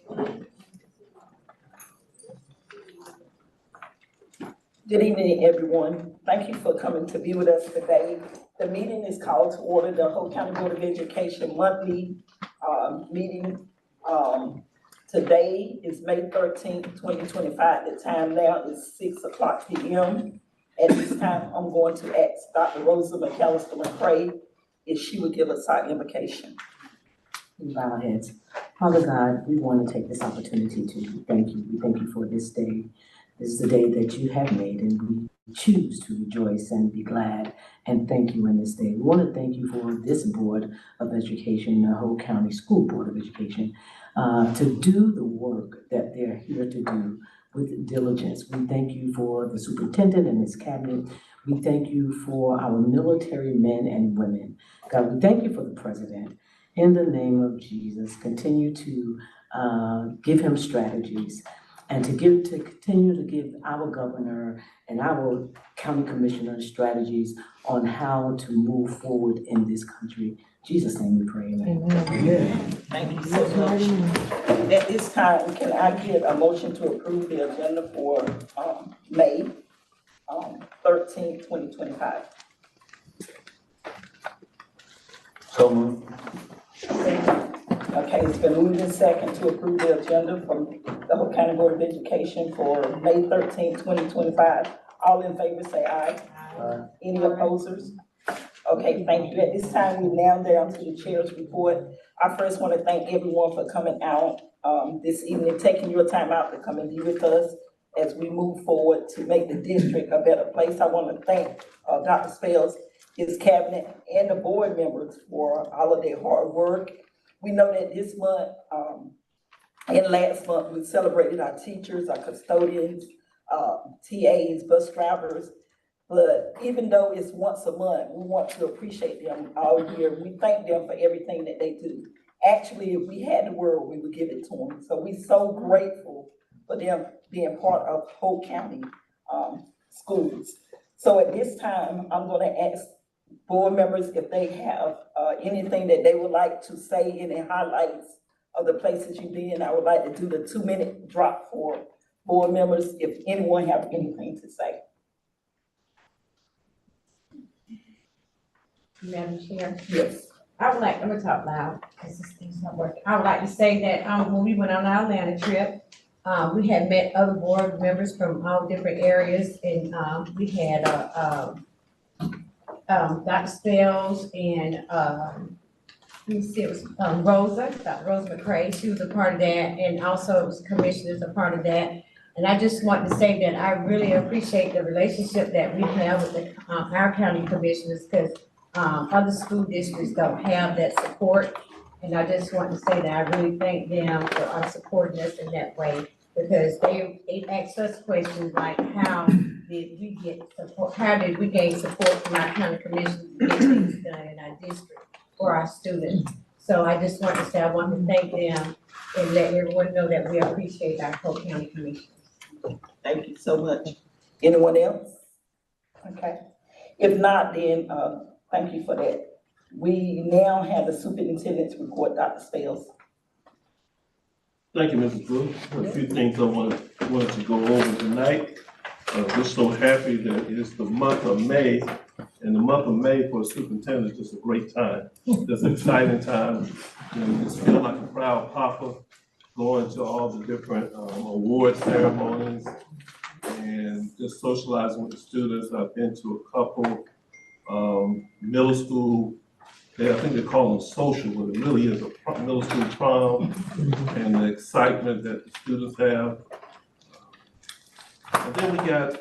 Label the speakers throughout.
Speaker 1: Good evening, everyone. Thank you for coming to be with us today. The meeting is called to order, the Hope County Board of Education monthly meeting. Today is May 13th, 2025. The time now is 6:00 p.m. At this time, I'm going to ask Dr. Rosa McAllister-McCray if she would give us our invocation.
Speaker 2: We bow our heads. Father God, we want to take this opportunity to thank you. We thank you for this day. This is the day that you have made, and we choose to rejoice and be glad and thank you in this day. We want to thank you for this Board of Education, the Hope County School Board of Education, to do the work that they're here to do with diligence. We thank you for the superintendent and his cabinet. We thank you for our military men and women. God, we thank you for the president. In the name of Jesus, continue to give him strategies and to continue to give our governor and our county commissioner strategies on how to move forward in this country. In Jesus' name we pray, amen.
Speaker 1: Amen. Thank you so much. At this time, can I get a motion to approve the agenda for May 13th, 2025?
Speaker 3: So moved.
Speaker 1: Okay, it's been moved in second to approve the agenda from the Hope County Board of Education for May 13th, 2025. All in favor say aye.
Speaker 3: Aye.
Speaker 1: Any opposers? Okay, thank you. At this time, we're now down to the chair's report. I first want to thank everyone for coming out this evening, taking your time out to come and be with us as we move forward to make the district a better place. I want to thank Dr. Spells, his cabinet, and the board members for all of their hard work. We know that this month and last month, we celebrated our teachers, our custodians, TAs, bus drivers. But even though it's once a month, we want to appreciate them all year. We thank them for everything that they do. Actually, if we had the world, we would give it to them. So we're so grateful for them being part of Hope County schools. So at this time, I'm going to ask board members if they have anything that they would like to say, any highlights of the places you've been. I would like to do the 2-minute drop for board members if anyone have anything to say.
Speaker 4: Madam Chair,
Speaker 1: Yes.
Speaker 4: I'm gonna talk loud because this thing's not working. I would like to say that when we went on our Atlanta trip, we had met other board members from all different areas, and we had Dr. Spells and let me see, it was Dr. Rosa McCray. She was a part of that, and also it was commissioners a part of that. And I just want to say that I really appreciate the relationship that we have with our county commissioners, because other school districts don't have that support. And I just want to say that I really thank them for supporting us in that way, because they asked us questions like, how did we get support? How did we gain support from our county commissioners to get things done in our district for our students? So I just want to say, I want to thank them and let everyone know that we appreciate our Hope County commissioners.
Speaker 1: Thank you so much. Anyone else? Okay. If not, then thank you for that. We now have the superintendent's report, Dr. Spells.
Speaker 5: Thank you, Mrs. Brooks. A few things I wanted to go over tonight. We're so happy that it's the month of May, and the month of May for a superintendent is just a great time. It's an exciting time. You know, you just feel like a proud papa going to all the different award ceremonies and just socializing with the students. I've been to a couple middle school. I think they call them social, but it really is a middle school prom, and the excitement that the students have. And then we got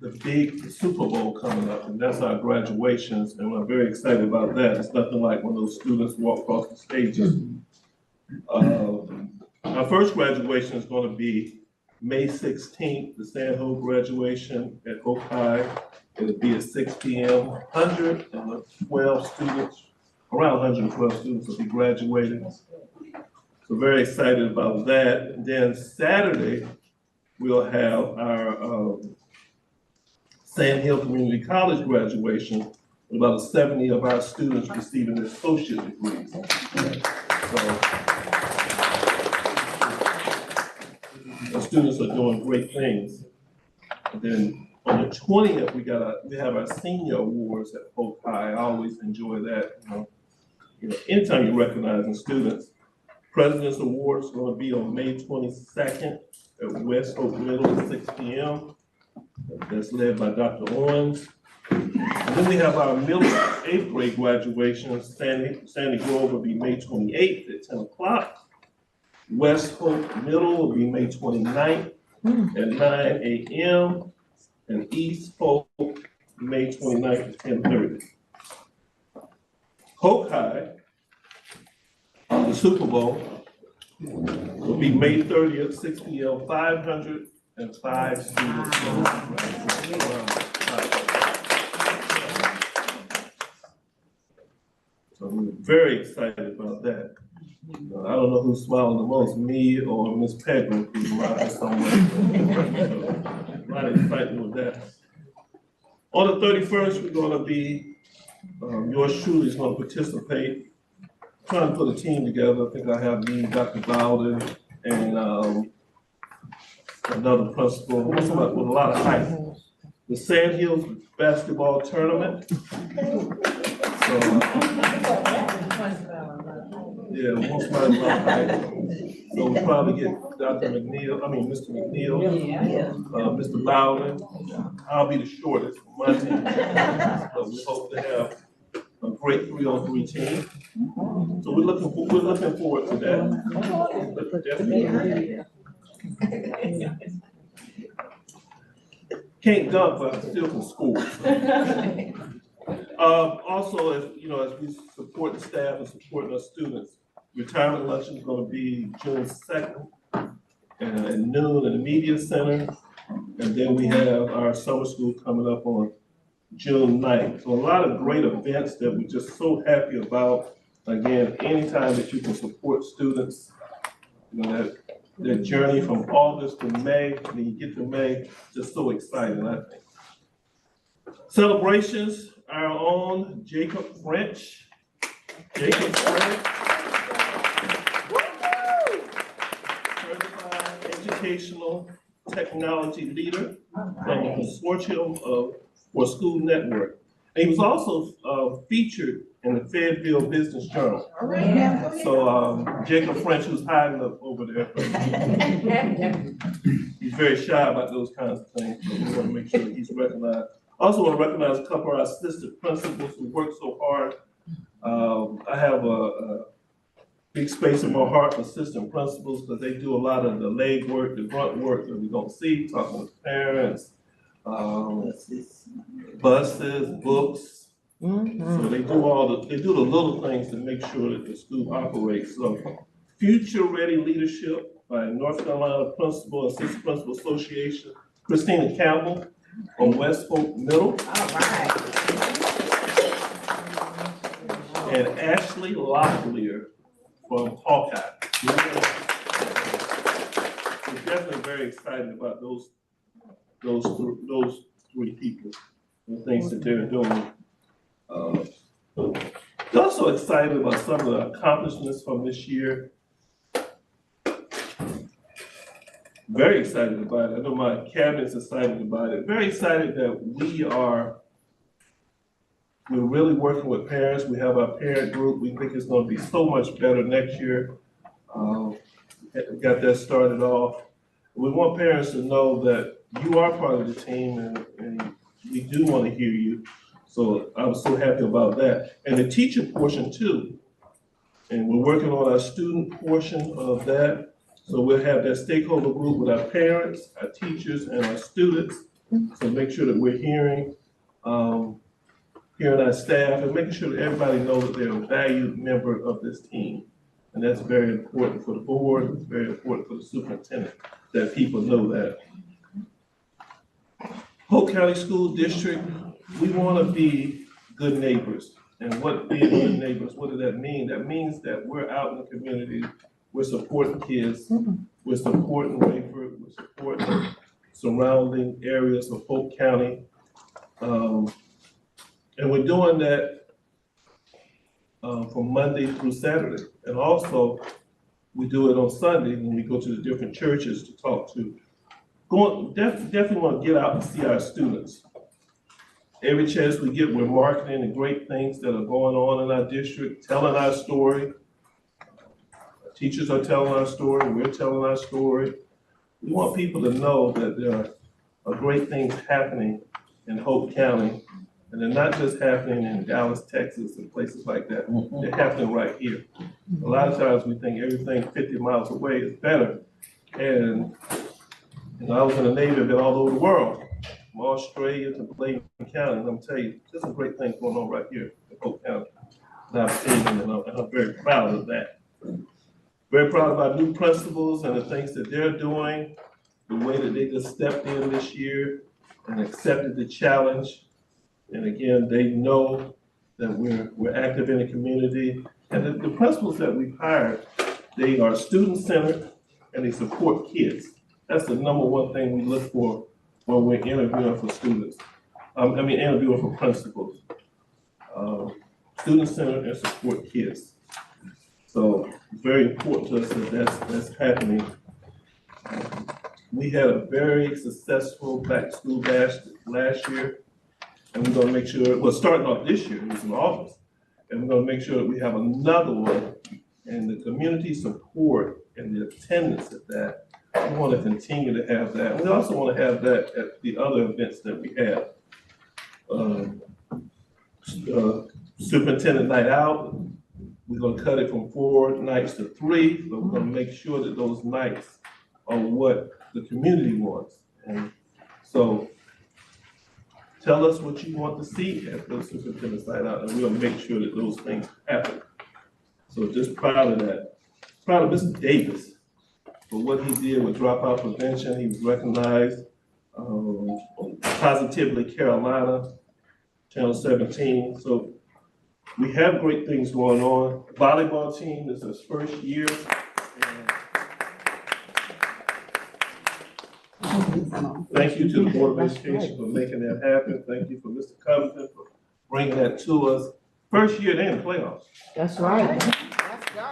Speaker 5: the big Super Bowl coming up, and that's our graduations, and we're very excited about that. It's nothing like when those students walk across the stages. Our first graduation is going to be May 16th, the San Ho graduation at Hope High. It'll be at 6 p.m. 112 students. Around 112 students will be graduating. So very excited about that. And then Saturday, we'll have our Sand Hill Community College graduation, with about 70 of our students receiving their associate degrees. So students are doing great things. And then on the 20th, we have our senior awards at Hope High. I always enjoy that. Anytime you're recognizing students. President's Awards going to be on May 22nd at West Hope Middle at 6 p.m. That's led by Dr. Owens. And then we have our middle 8th grade graduation. Sandy Grove will be May 28th at 10 o'clock. West Hope Middle will be May 29th at 9 a.m. And East Hope, May 29th at 10:30. Hope High, the Super Bowl, will be May 30th, 6 p.m., 505 students. So we're very excited about that. I don't know who's smiling the most, me or Miss Pegram, who's around somewhere. A lot of excitement with that. On the 31st, we're going to be, yours truly is going to participate, trying to put a team together. I think I have me, Dr. Bowden, and another principal, with a lot of height. The Sand Hills basketball tournament. So, yeah, most likely about height. So we'll probably get Mr. McNeil, Mr. Bowden. I'll be the shortest for my team. So we hope to have a great 3-on-3 team. So we're looking forward to that. Definitely. Can't dunk, but I still can score. Also, as we support the staff and supporting our students, retirement luncheon is going to be June 2nd at noon in the Media Center. And then we have our summer school coming up on June 9th. So a lot of great events that we're just so happy about. Again, anytime that you can support students, that journey from August to May, and then you get to May, just so exciting, I think. Celebrations, our own Jacob French. Certified Educational Technology Leader from the Consortium for School Network. And he was also featured in the Fayetteville Business Journal. So Jacob French, who's hiding up over there, he's very shy about those kinds of things, so we want to make sure that he's recognized. I also want to recognize a couple of our assistant principals who work so hard. I have a big space in my heart for assistant principals because they do a lot of the leg work, the grunt work that we don't see, talking with parents, buses, books. So they do the little things to make sure that the school operates. So Future Ready Leadership by North Carolina Principal Assistant Principal Association, Christina Campbell from West Hope Middle.
Speaker 4: All right.
Speaker 5: And Ashley Locklear from Hawkeye. We're definitely very excited about those three people and things that they're doing. We're also excited about some of the accomplishments from this year. Very excited about it. I know my cabinet's excited about it. Very excited that we're really working with parents. We have our parent group. We think it's going to be so much better next year. We got that started off. We want parents to know that you are part of the team and we do want to hear you. So I'm so happy about that. And the teacher portion too. And we're working on our student portion of that. So we'll have that stakeholder group with our parents, our teachers, and our students. So make sure that we're hearing our staff and making sure that everybody knows that they're a valued member of this team. And that's very important for the board. It's very important for the superintendent that people know that. Hope County School District, we want to be good neighbors. And what being good neighbors, what does that mean? That means that we're out in the community, we're supporting kids, we're supporting Rayford, we're supporting surrounding areas of Hope County. And we're doing that from Monday through Saturday. And also, we do it on Sunday when we go to the different churches to talk to definitely want to get out and see our students. Every chance we get, we're marketing the great things that are going on in our district, telling our story. Our teachers are telling our story, we're telling our story. We want people to know that there are great things happening in Hope County, and they're not just happening in Dallas, Texas, and places like that. They're happening right here. A lot of times we think everything 50 miles away is better. And I was in the Navy, I've been all over the world, from Australia to Blaine County, and I'm telling you, there's some great things going on right here in Hope County that I've seen, and I'm very proud of that. Very proud of our new principals and the things that they're doing, the way that they just stepped in this year and accepted the challenge. And again, they know that we're active in the community. And the principals that we've hired, they are student-centered and they support kids. That's the number one thing we look for when we're interviewing for students. Interviewing for principals. Student-centered and support kids. So it's very important to us that that's happening. We had a very successful back to school bash last year. And we're gonna make sure, well, starting off this year, it was in August. And we're gonna make sure that we have another one. And the community support and the attendance at that, we wanna continue to have that. And we also wanna have that at the other events that we have. Superintendent night out, we're gonna cut it from 4 nights to 3, but we're gonna make sure that those nights are what the community wants. And so tell us what you want to see at those superintendent's night out, and we'll make sure that those things happen. So just proud of that. Proud of Mr. Davis for what he did with dropout prevention. He was recognized on Positively Carolina, Channel 17. So we have great things going on. Volleyball team is its first year. Thank you to the Board of Education for making that happen. Thank you for Mr. Covington for bringing that to us. First year they're in the playoffs.
Speaker 6: That's right.
Speaker 7: Let's go.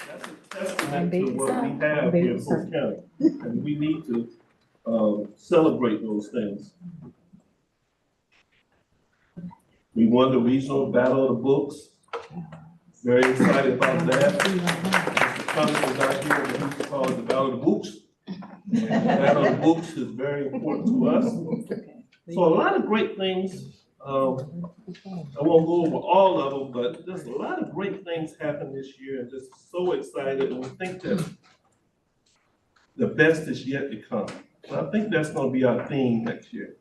Speaker 5: That's a testament to what we have here in Polk County. And we need to celebrate those things. We won the regional battle of the books. Very excited about that. Mr. Cummings was out here when we used to call it the battle of the books. The battle of the books is very important to us. So a lot of great things. I won't go over all of them, but there's a lot of great things happened this year, and just so excited. And we think that the best is yet to come. So I think that's going to be our theme next year.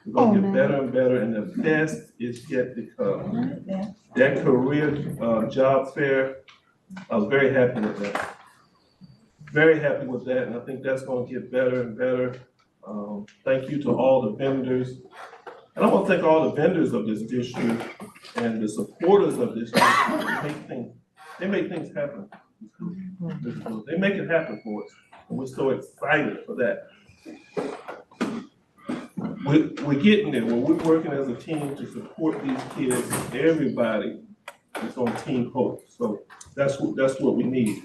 Speaker 5: We're going to get better and better, and the best is yet to come. That career job fair, I was very happy with that. Very happy with that, and I think that's going to get better and better. Thank you to all the vendors. And I want to thank all the vendors of this district and the supporters of this district. They make things happen. They make it happen for us, and we're so excited for that. We're getting there. When we're working as a team to support these kids, everybody is on Team Hope. So that's what we need.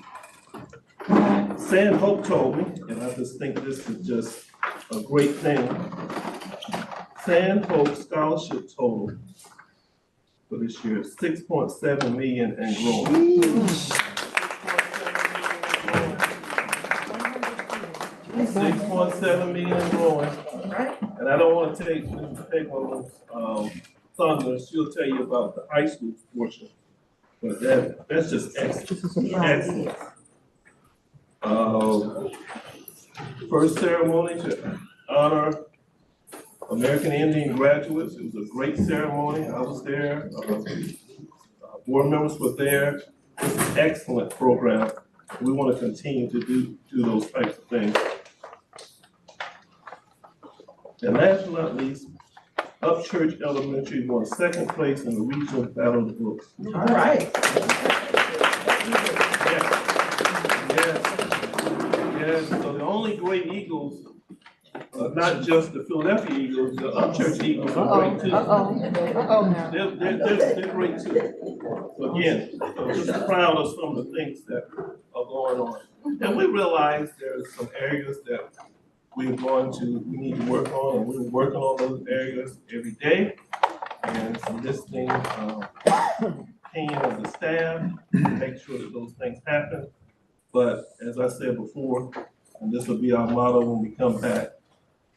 Speaker 5: San Hope told me, and I just think this is just a great thing. San Hope scholarship total for this year is 6.7 million and growing. 6.7 million and growing. And I don't want to take on thunder. She'll tell you about the high school portion, but that's just excellent. Excellent. First ceremony to honor American Indian graduates. It was a great ceremony. I was there. Board members were there. It's an excellent program. We want to continue to do those types of things. And last but not least, Upchurch Elementary won second place in the regional battle of the books.
Speaker 7: All right.
Speaker 5: Yes. So the only great Eagles, not just the Philadelphia Eagles, the Upchurch Eagles are great too. They're great too. So again, so just proud of some of the things that are going on. And we realize there's some areas that we need to work on, and we're working on those areas every day. And so listening, opinion of the staff, to make sure that those things happen. But as I said before, and this will be our motto when we come back,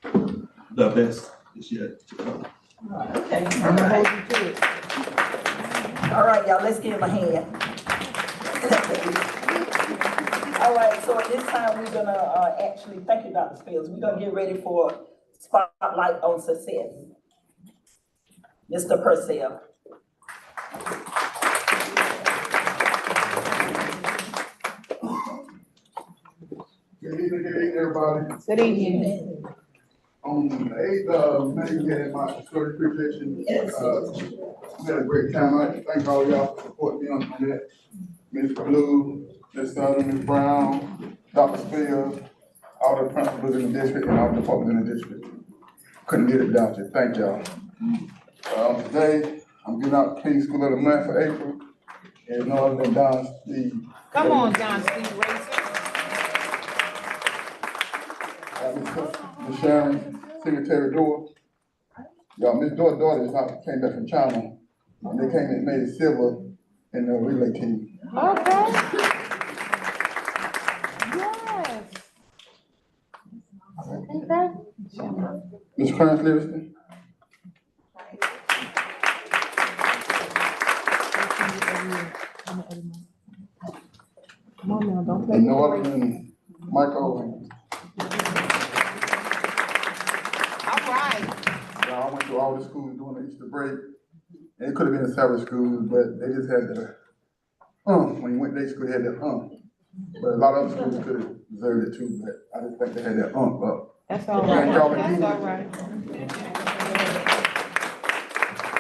Speaker 5: the best is yet to come.
Speaker 1: Okay, all right. All right, y'all, let's give him a hand. All right, so at this time, we're gonna actually, thank you, Dr. Fields, we're gonna get ready for spotlight on success. Mr. Purcell.
Speaker 6: Good evening, everybody.
Speaker 4: Good evening.
Speaker 6: On the 8th of May, we had my historic appreciation. We had a great time. I thank all y'all for supporting me on that. Ms. Blue, Ms. Southern, Ms. Brown, Dr. Spears, all the principals in the district and all the departments in the district. Couldn't get it without you. Thank y'all. Today, I'm giving out Clean School of the Month for April. And no other than Don Steve.
Speaker 4: Come on, John Steve Racer.
Speaker 6: Ms. Sharon, Secretary Dorr. Y'all, Ms. Dorr's daughter came back from China. They came and made it silver in the relay team.
Speaker 4: Okay. Yes.
Speaker 6: Ms. Clarence Livingston. And no other than Michael Owens. I went to all the schools during the Easter break, and it could have been a several schools, but they just had the, when you went to their school, they had that, But a lot of other schools could have deserved it too, but I just think they had that, up.
Speaker 4: That's all
Speaker 6: Thank
Speaker 4: right.
Speaker 6: y'all
Speaker 4: That's
Speaker 6: again.
Speaker 4: all right.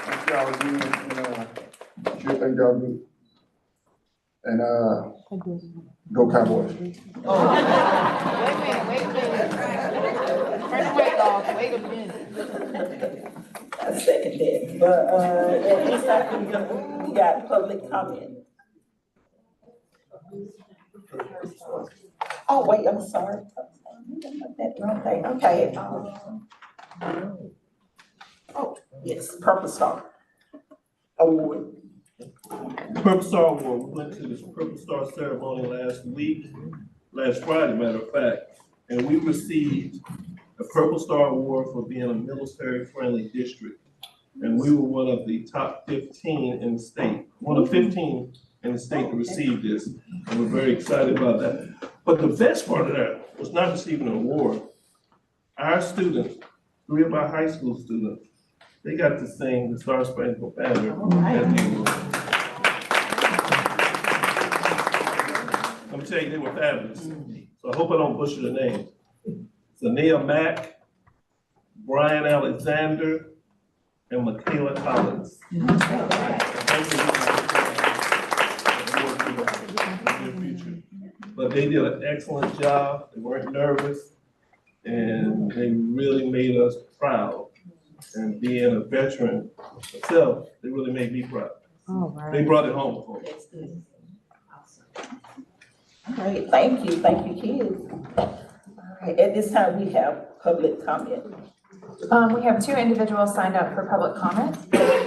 Speaker 6: Thank y'all again, and, sure thank y'all again. And, go Cowboys.
Speaker 4: Wait a minute. Turn the mic off, wait a minute.
Speaker 1: I second that, but, at this time, we got public comment. Oh, wait, I'm sorry. That wrong thing, okay, oh, yes, Purple Star Award.
Speaker 5: Purple Star Award, we went to this Purple Star ceremony last Friday, matter of fact, and we received a Purple Star Award for being a military-friendly district. And we were one of the top 15 in the state, one of 15 in the state to receive this. And we're very excited about that. But the best part of that was not receiving an award. Our students, 3 of our high school students, they got to sing the Star Spangled Banner at the award. Let me tell you, they were fabulous. So I hope I don't butcher the names. Zania Mack, Brian Alexander, and Michaela Collins. But they did an excellent job. They weren't nervous, and they really made us proud. And being a veteran myself, they really made me proud. They brought it home for me.
Speaker 1: That's good. All right, thank you, kids. All right, at this time, we have public comment.
Speaker 7: We have 2 individuals signed up for public comment.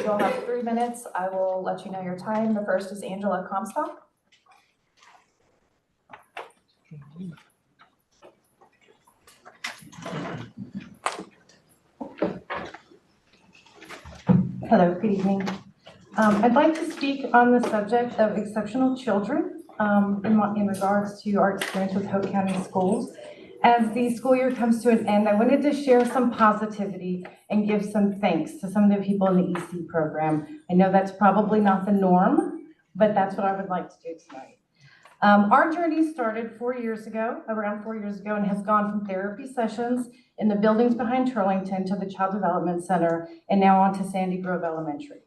Speaker 7: You'll have 3 minutes. I will let you know your time. The first is Angela Comstock. Hello, good evening. I'd like to speak on the subject of exceptional children in regards to our experience with Hope County Schools. As the school year comes to an end, I wanted to share some positivity and give some thanks to some of the people in the EC program. I know that's probably not the norm, but that's what I would like to do tonight. Our journey started around 4 years ago, and has gone from therapy sessions in the buildings behind Turlington to the Child Development Center, and now on to Sandy Grove Elementary.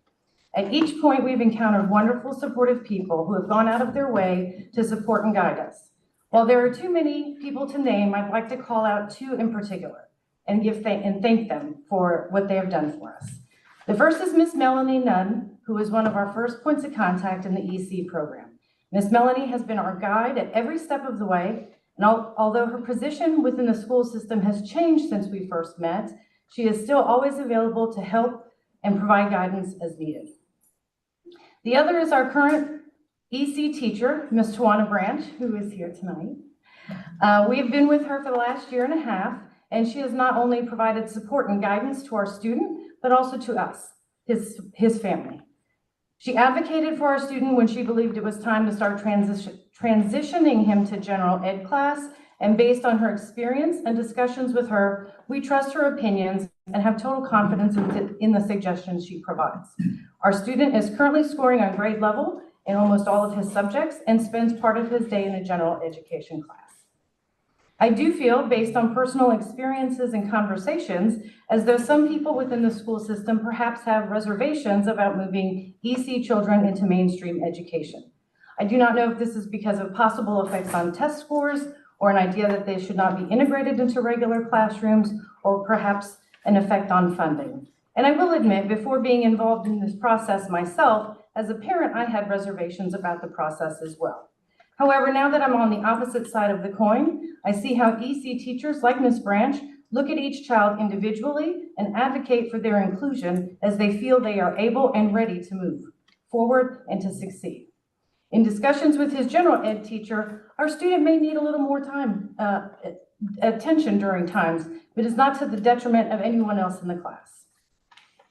Speaker 7: At each point, we've encountered wonderful, supportive people who have gone out of their way to support and guide us. While there are too many people to name, I'd like to call out 2 in particular and thank them for what they have done for us. The first is Miss Melanie Nunn, who is one of our first points of contact in the EC program. Miss Melanie has been our guide at every step of the way And although her position within the school system has changed since we first met, she is still always available to help and provide guidance as needed. The other is our current EC teacher, Ms. Tawana Branch, who is here tonight. We have been with her for the last year and a half, and she has not only provided support and guidance to our student, but also to us, his family. She advocated for our student when she believed it was time to start transitioning him to general ed class, and based on her experience and discussions with her, we trust her opinions and have total confidence in the suggestions she provides. Our student is currently scoring on grade level in almost all of his subjects and spends part of his day in a general education class. I do feel, based on personal experiences and conversations, as though some people within the school system perhaps have reservations about moving EC children into mainstream education. I do not know if this is because of possible effects on test scores or an idea that they should not be integrated into regular classrooms, or perhaps an effect on funding. And I will admit, before being involved in this process myself, as a parent, I had reservations about the process as well. However, now that I'm on the opposite side of the coin, I see how EC teachers like Ms. Branch look at each child individually and advocate for their inclusion as they feel they are able and ready to move forward and to succeed. In discussions with his general ed teacher, our student may need a little more time, attention during times, but it's not to the detriment of anyone else in the class.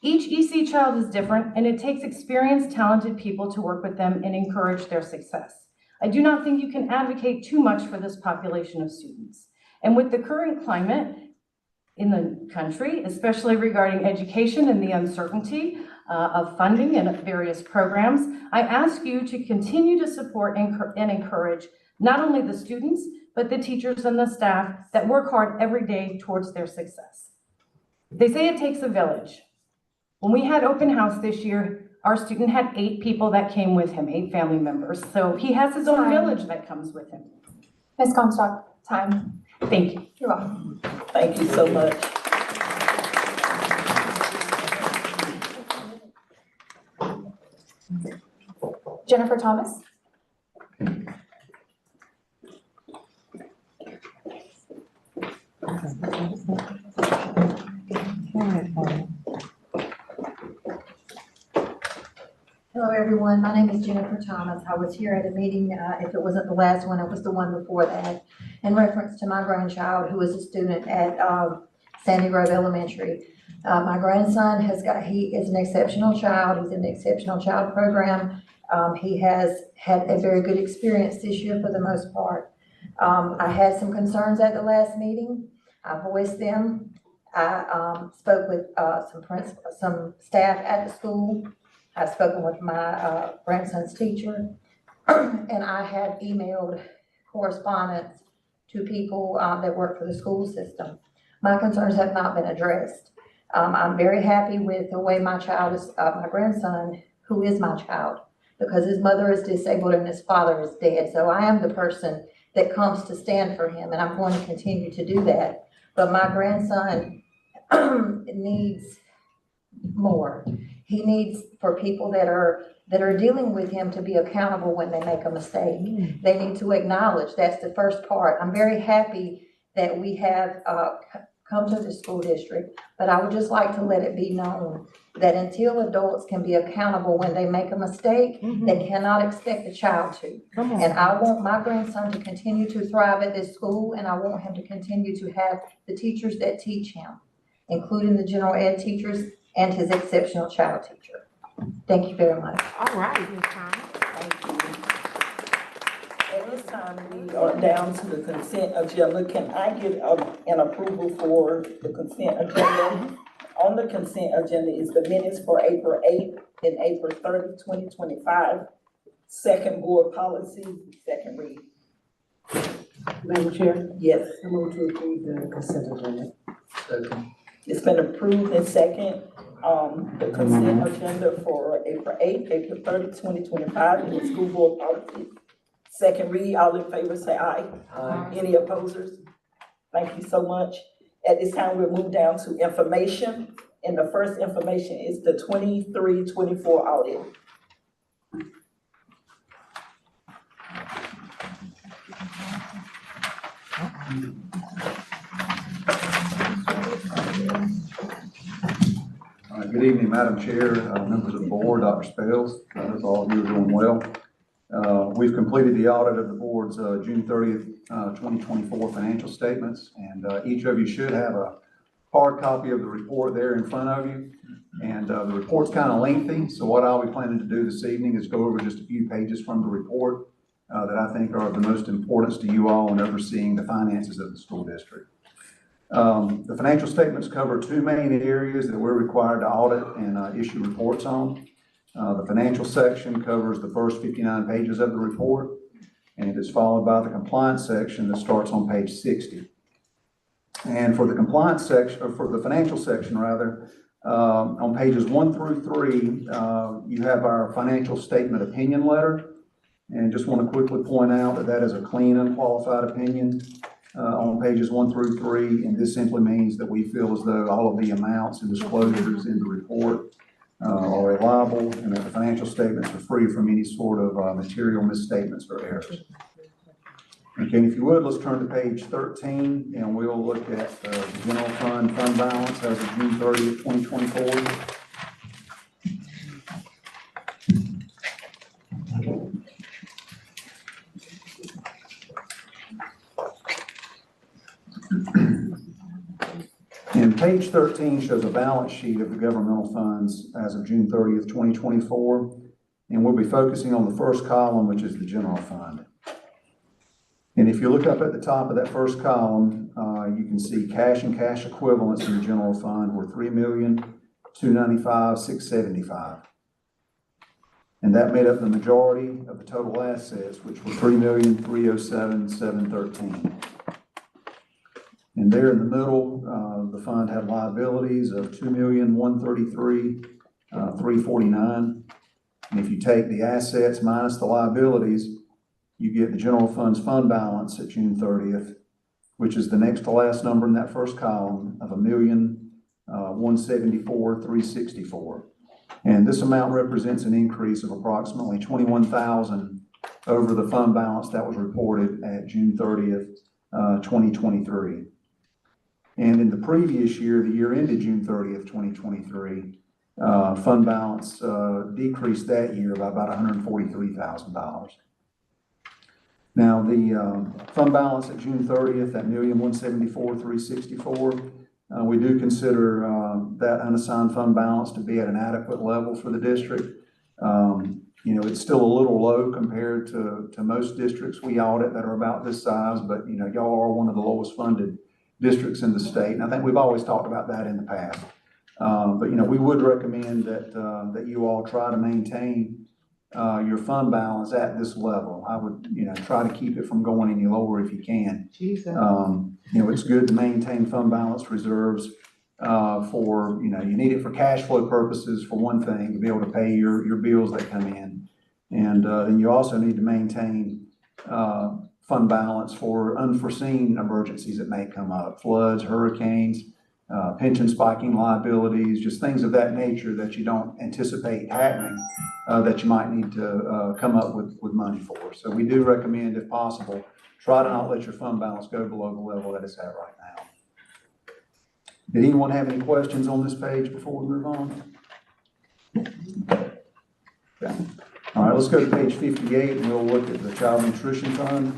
Speaker 7: Each EC child is different, and it takes experienced, talented people to work with them and encourage their success. I do not think you can advocate too much for this population of students. And with the current climate in the country, especially regarding education and the uncertainty of funding and various programs, I ask you to continue to support and encourage not only the students, but the teachers and the staff that work hard every day towards their success. They say it takes a village. When we had open house this year, our student had 8 people that came with him, 8 family members. So he has his own village that comes with him.
Speaker 8: Ms. Comstock, time.
Speaker 7: Thank you.
Speaker 8: You're welcome.
Speaker 1: Thank you so much.
Speaker 8: Jennifer Thomas.
Speaker 9: Hello, everyone. My name is Jennifer Thomas. I was here at a meeting, if it wasn't the last one, it was the one before that, in reference to my grandchild who is a student at Sandy Grove Elementary. My grandson he is an exceptional child. He's in the exceptional child program. He has had a very good experience this year for the most part. I had some concerns at the last meeting. I voiced them. I spoke with some staff at the school. I've spoken with my grandson's teacher, and I have emailed correspondence to people that work for the school system. My concerns have not been addressed. I'm very happy with the way my grandson, who is my child, because his mother is disabled and his father is dead. So I am the person that comes to stand for him, and I'm going to continue to do that. But my grandson needs more. He needs for people that are dealing with him to be accountable when they make a mistake. They need to acknowledge. That's the first part. I'm very happy that we have come to the school district, but I would just like to let it be known that until adults can be accountable when they make a mistake, they cannot expect a child to. And I want my grandson to continue to thrive at this school, and I want him to continue to have the teachers that teach him, including the general ed teachers and his exceptional child teacher. Thank you very much.
Speaker 4: All right, Ms. Thomas.
Speaker 1: Thank you. At this time, we are down to the consent agenda. Can I get an approval for the consent agenda? On the consent agenda is the minutes for April 8th and April 30th, 2025. Second board policy, second read.
Speaker 2: Madam Chair,
Speaker 1: Yes,
Speaker 2: I move to approve the consent agenda.
Speaker 3: Second.
Speaker 1: it's been approved and second. The consent agenda for April 8th, April 30th, 2025, and the school board policy. Second read, all in favor say aye.
Speaker 3: Aye.
Speaker 1: Any opposers? Thank you so much. At this time, we'll move down to information. And the first information is the 23-24 audit.
Speaker 10: Good evening, Madam Chair, members of the board, Dr. Spells. I hope all of you are doing well. We've completed the audit of the board's June 30th, 2024 financial statements, and each of you should have a hard copy of the report there in front of you. And the report's kind of lengthy, so what I'll be planning to do this evening is go over just a few pages from the report that I think are of the most importance to you all in overseeing the finances of the school district. The financial statements cover two main areas that we're required to audit and issue reports on. The financial section covers the first 59 pages of the report, and it is followed by the compliance section that starts on page 60. And for the compliance section, or for the financial section rather, on pages 1 through 3, you have our financial statement opinion letter. And just want to quickly point out that that is a clean, unqualified opinion on pages 1 through 3. And this simply means that we feel as though all of the amounts and disclosures in the report are reliable and that the financial statements are free from any sort of material misstatements or errors. Okay, if you would, let's turn to page 13 and we'll look at the general fund balance as of June 30th, 2024. And page 13 shows a balance sheet of the governmental funds as of June 30th, 2024. And we'll be focusing on the first column, which is the general fund. And if you look up at the top of that first column, you can see cash and cash equivalents in the general fund were $3,295,675. And that made up the majority of the total assets, which were $3,307,713. And there in the middle, the fund had liabilities of $2,133,349. And if you take the assets minus the liabilities, you get the general fund's fund balance at June 30th, which is the next to last number in that first column of $1,174,364. And this amount represents an increase of approximately $21,000 over the fund balance that was reported at June 30th, 2023. And in the previous year, the year ended June 30th, 2023, fund balance decreased that year by about $143,000. Now, the fund balance at June 30th, that $1,174,364, we do consider that unassigned fund balance to be at an adequate level for the district. You know, it's still a little low compared to most districts we audit that are about this size, but you know, y'all are one of the lowest funded districts in the state, and I think we've always talked about that in the past. But you know, we would recommend that that you all try to maintain your fund balance at this level. I would, you know, try to keep it from going any lower if you can. You know, it's good to maintain fund balance reserves for, you know, you need it for cash flow purposes for one thing, to be able to pay your bills that come in. And then you also need to maintain fund balance for unforeseen emergencies that may come up, floods, hurricanes, pension spiking liabilities, just things of that nature that you don't anticipate happening, that you might need to come up with money for. So we do recommend, if possible, try to not let your fund balance go below the level that it's at right now. Did anyone have any questions on this page before we move on? Okay. All right, let's go to page 58 and we'll look at the Child Nutrition Fund.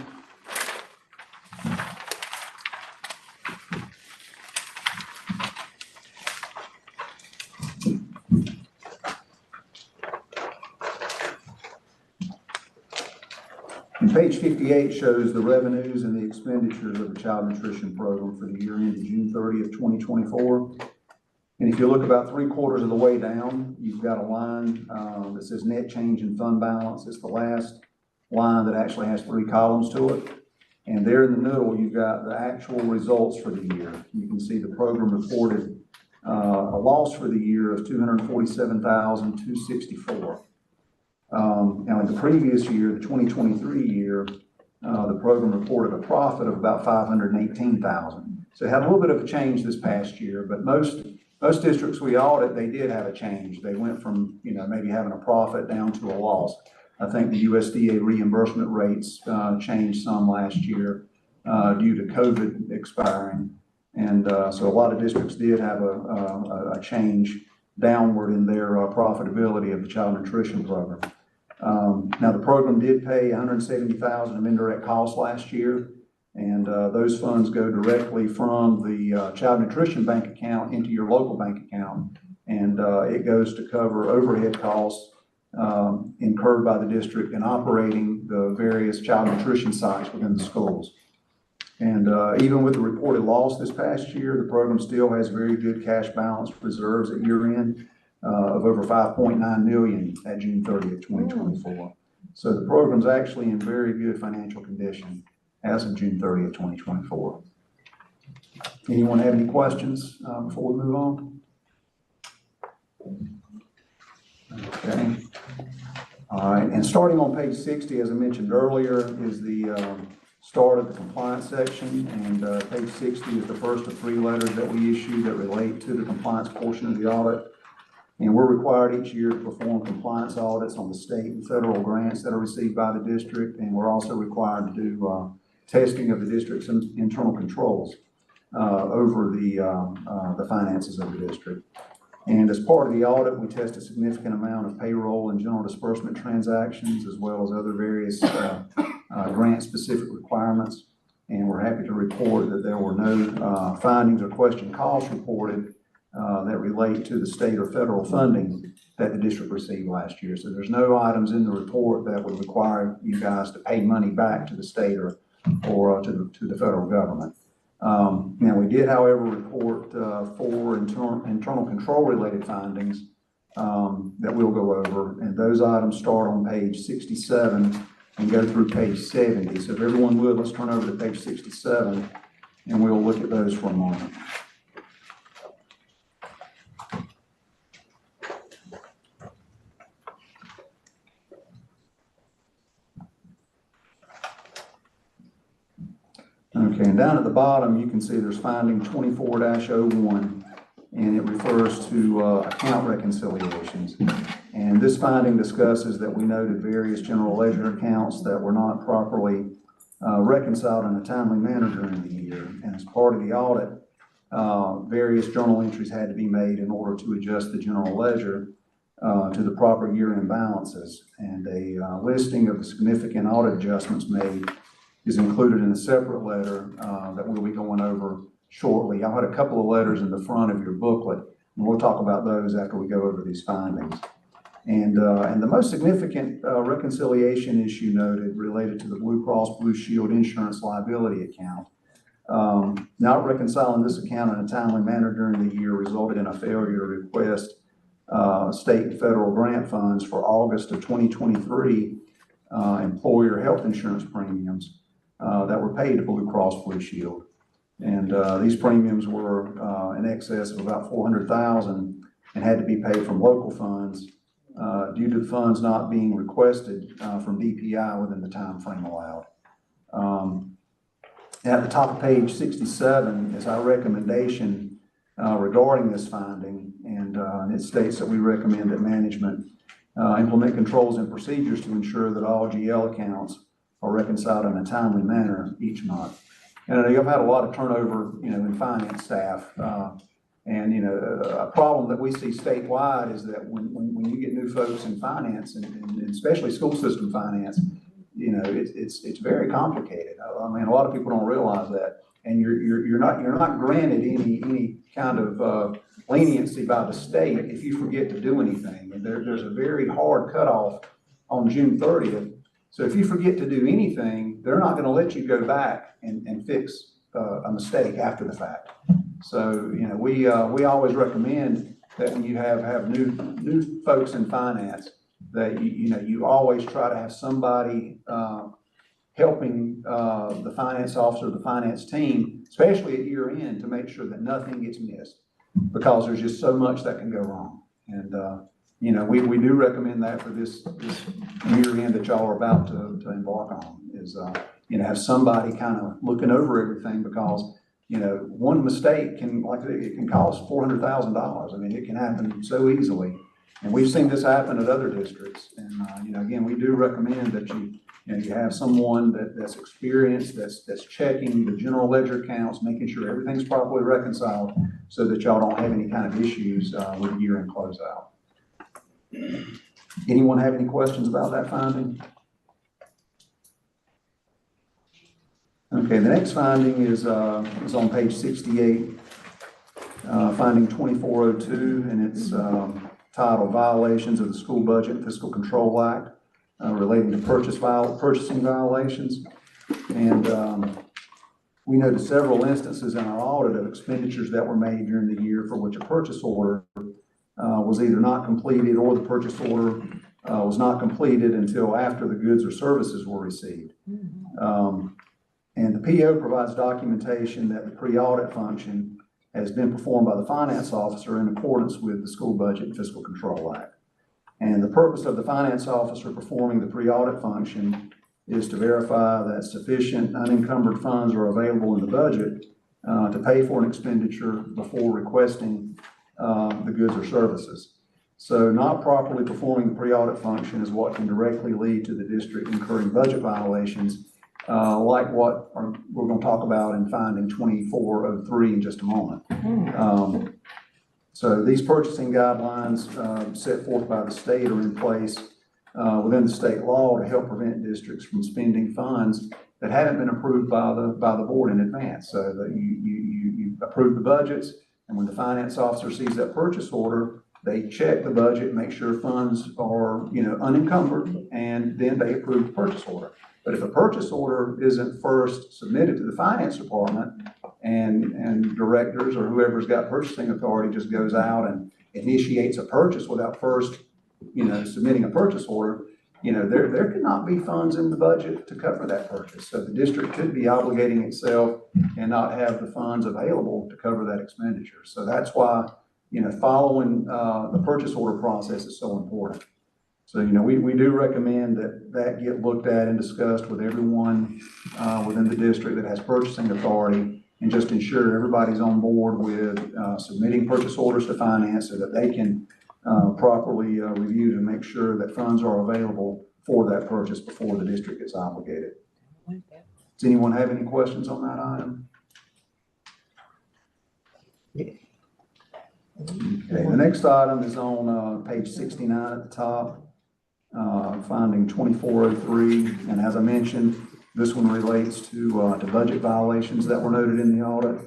Speaker 10: And page 58 shows the revenues and the expenditures of the Child Nutrition Program for the year ended June 30th, 2024. And if you look about 3/4 of the way down, you've got a line that says net change in fund balance. It's the last line that actually has 3 columns to it. And there in the middle, you've got the actual results for the year. You can see the program reported a loss for the year of $247,264. Now in the previous year, the 2023 year, the program reported a profit of about $518,000. So it had a little bit of a change this past year, but most districts we audit, they did have a change. They went from, you know, maybe having a profit down to a loss. I think the USDA reimbursement rates changed some last year. due to COVID expiring. And so a lot of districts did have a change downward in their profitability of the child nutrition program. Now, the program did pay $170,000 of indirect costs last year, and those funds go directly from the child nutrition bank account into your local bank account, and it goes to cover overhead costs incurred by the district in operating the various child nutrition sites within the schools. And even with the reported loss this past year, the program still has very good cash balance reserves at year end of over $5.9 million at June 30th, 2024. So the program's actually in very good financial condition as of June 30th, 2024. Anyone have any questions before we move on? Okay. All right, and starting on page 60, as I mentioned earlier, is the start of the compliance section, and page 60 is the first of 3 letters that we issue that relate to the compliance portion of the audit. And we're required each year to perform compliance audits on the state and federal grants that are received by the district, and we're also required to do testing of the district's internal controls over the finances of the district. And as part of the audit, we test a significant amount of payroll and general disbursement transactions, as well as other various grant-specific requirements. And we're happy to report that there were no findings or question calls reported that relate to the state or federal funding that the district received last year. So there's no items in the report that would require you guys to pay money back to the state or to the federal government. Now, we did, however, report 4 internal control related findings that we'll go over, and those items start on page 67 and go through page 70. So if everyone would, let's turn over to page 67 and we'll look at those for a moment. Okay, and down at the bottom, you can see there's finding 24-01, and it refers to account reconciliations. And this finding discusses that we noted various general ledger accounts that were not properly reconciled in a timely manner during the year. And as part of the audit, various journal entries had to be made in order to adjust the general ledger to the proper year-end balances. And a listing of the significant audit adjustments made is included in a separate letter that we'll be going over shortly. I had a couple of letters in the front of your booklet, and we'll talk about those after we go over these findings. And the most significant reconciliation issue noted related to the Blue Cross Blue Shield insurance liability account. Not reconciling this account in a timely manner during the year resulted in a failure to request state and federal grant funds for August of 2023 employer health insurance premiums that were paid to Blue Cross Blue Shield. And these premiums were in excess of about $400,000 and had to be paid from local funds due to the funds not being requested from DPI within the time frame allowed. At the top of page 67 is our recommendation regarding this finding, and it states that we recommend that management implement controls and procedures to ensure that all GL accounts are reconciled in a timely manner each month. And I've had a lot of turnover, in finance staff. And a problem that we see statewide is that when you get new folks in finance, and especially school system finance, it's very complicated. I mean, a lot of people don't realize that. And you're not granted any kind of leniency by the state if you forget to do anything. And there's a very hard cutoff on June 30th. So if you forget to do anything, they're not going to let you go back and fix a mistake after the fact. So, we always recommend that when you have new folks in finance, that you always try to have somebody helping the finance officer, the finance team, especially at year end, to make sure that nothing gets missed, because there's just so much that can go wrong. And we do recommend that for this year end that y'all are about to embark on, is have somebody kind of looking over everything, because one mistake can cost $400,000. I mean, it can happen so easily, and we've seen this happen at other districts. And again, we do recommend that you You know, you have someone that's experienced, that's checking the general ledger accounts, making sure everything's properly reconciled so that y'all don't have any kind of issues with the year-end closeout. Anyone have any questions about that finding? Okay, the next finding is on page 68, finding 2402, and it's titled Violations of the School Budget and Fiscal Control Act relating to purchasing violations. And we noted several instances in our audit of expenditures that were made during the year for which a purchase order was either not completed or the purchase order was not completed until after the goods or services were received. And the PO provides documentation that the pre-audit function has been performed by the finance officer in accordance with the School Budget and Fiscal Control Act. And the purpose of the finance officer performing the pre-audit function is to verify that sufficient unencumbered funds are available in the budget to pay for an expenditure before requesting the goods or services. So not properly performing the pre-audit function is what can directly lead to the district incurring budget violations, like what we're going to talk about in finding 2403 in just a moment. So these purchasing guidelines set forth by the state are in place within the state law to help prevent districts from spending funds that haven't been approved by the board in advance. So that you approve the budgets, and when the finance officer sees that purchase order, they check the budget, make sure funds are unencumbered, and then they approve the purchase order. But if a purchase order isn't first submitted to the finance department, and directors or whoever's got purchasing authority just goes out and initiates a purchase without first, submitting a purchase order, there could not be funds in the budget to cover that purchase. So the district could be obligating itself and not have the funds available to cover that expenditure. So that's why, following the purchase order process is so important. So, we do recommend that get looked at and discussed with everyone within the district that has purchasing authority, and just ensure everybody's on board with submitting purchase orders to finance so that they can properly review to make sure that funds are available for that purchase before the district gets obligated. Does anyone have any questions on that item? Okay, the next item is on page 69 at the top. Finding 2403, and as I mentioned, this one relates to budget violations that were noted in the audit.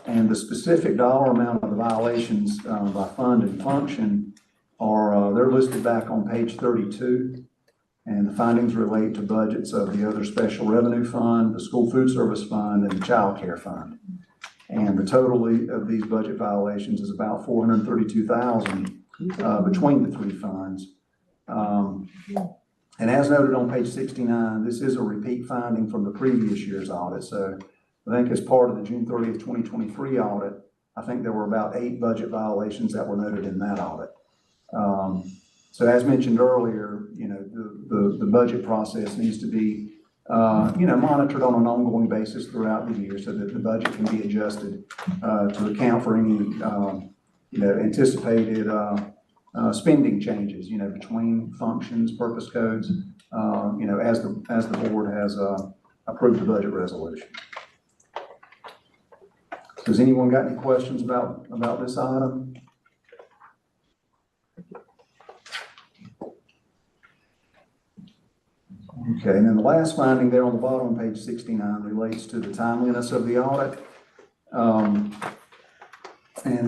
Speaker 10: And the specific dollar amount of the violations by fund and function they're listed back on page 32, and the findings relate to budgets of the other special revenue fund, the school food service fund, and the child care fund. And the total of these budget violations is about $432,000 between the three funds. And as noted on page 69, this is a repeat finding from the previous year's audit. So I think as part of the June 30th, 2023 audit, I think there were about 8 budget violations that were noted in that audit. So as mentioned earlier, the budget process needs to be monitored on an ongoing basis throughout the year so that the budget can be adjusted to account for any anticipated spending changes, between functions, purpose codes, as the board has approved the budget resolution. Does anyone got any questions about this item? Okay, and then the last finding there on the bottom of page 69 relates to the timeliness of the audit. And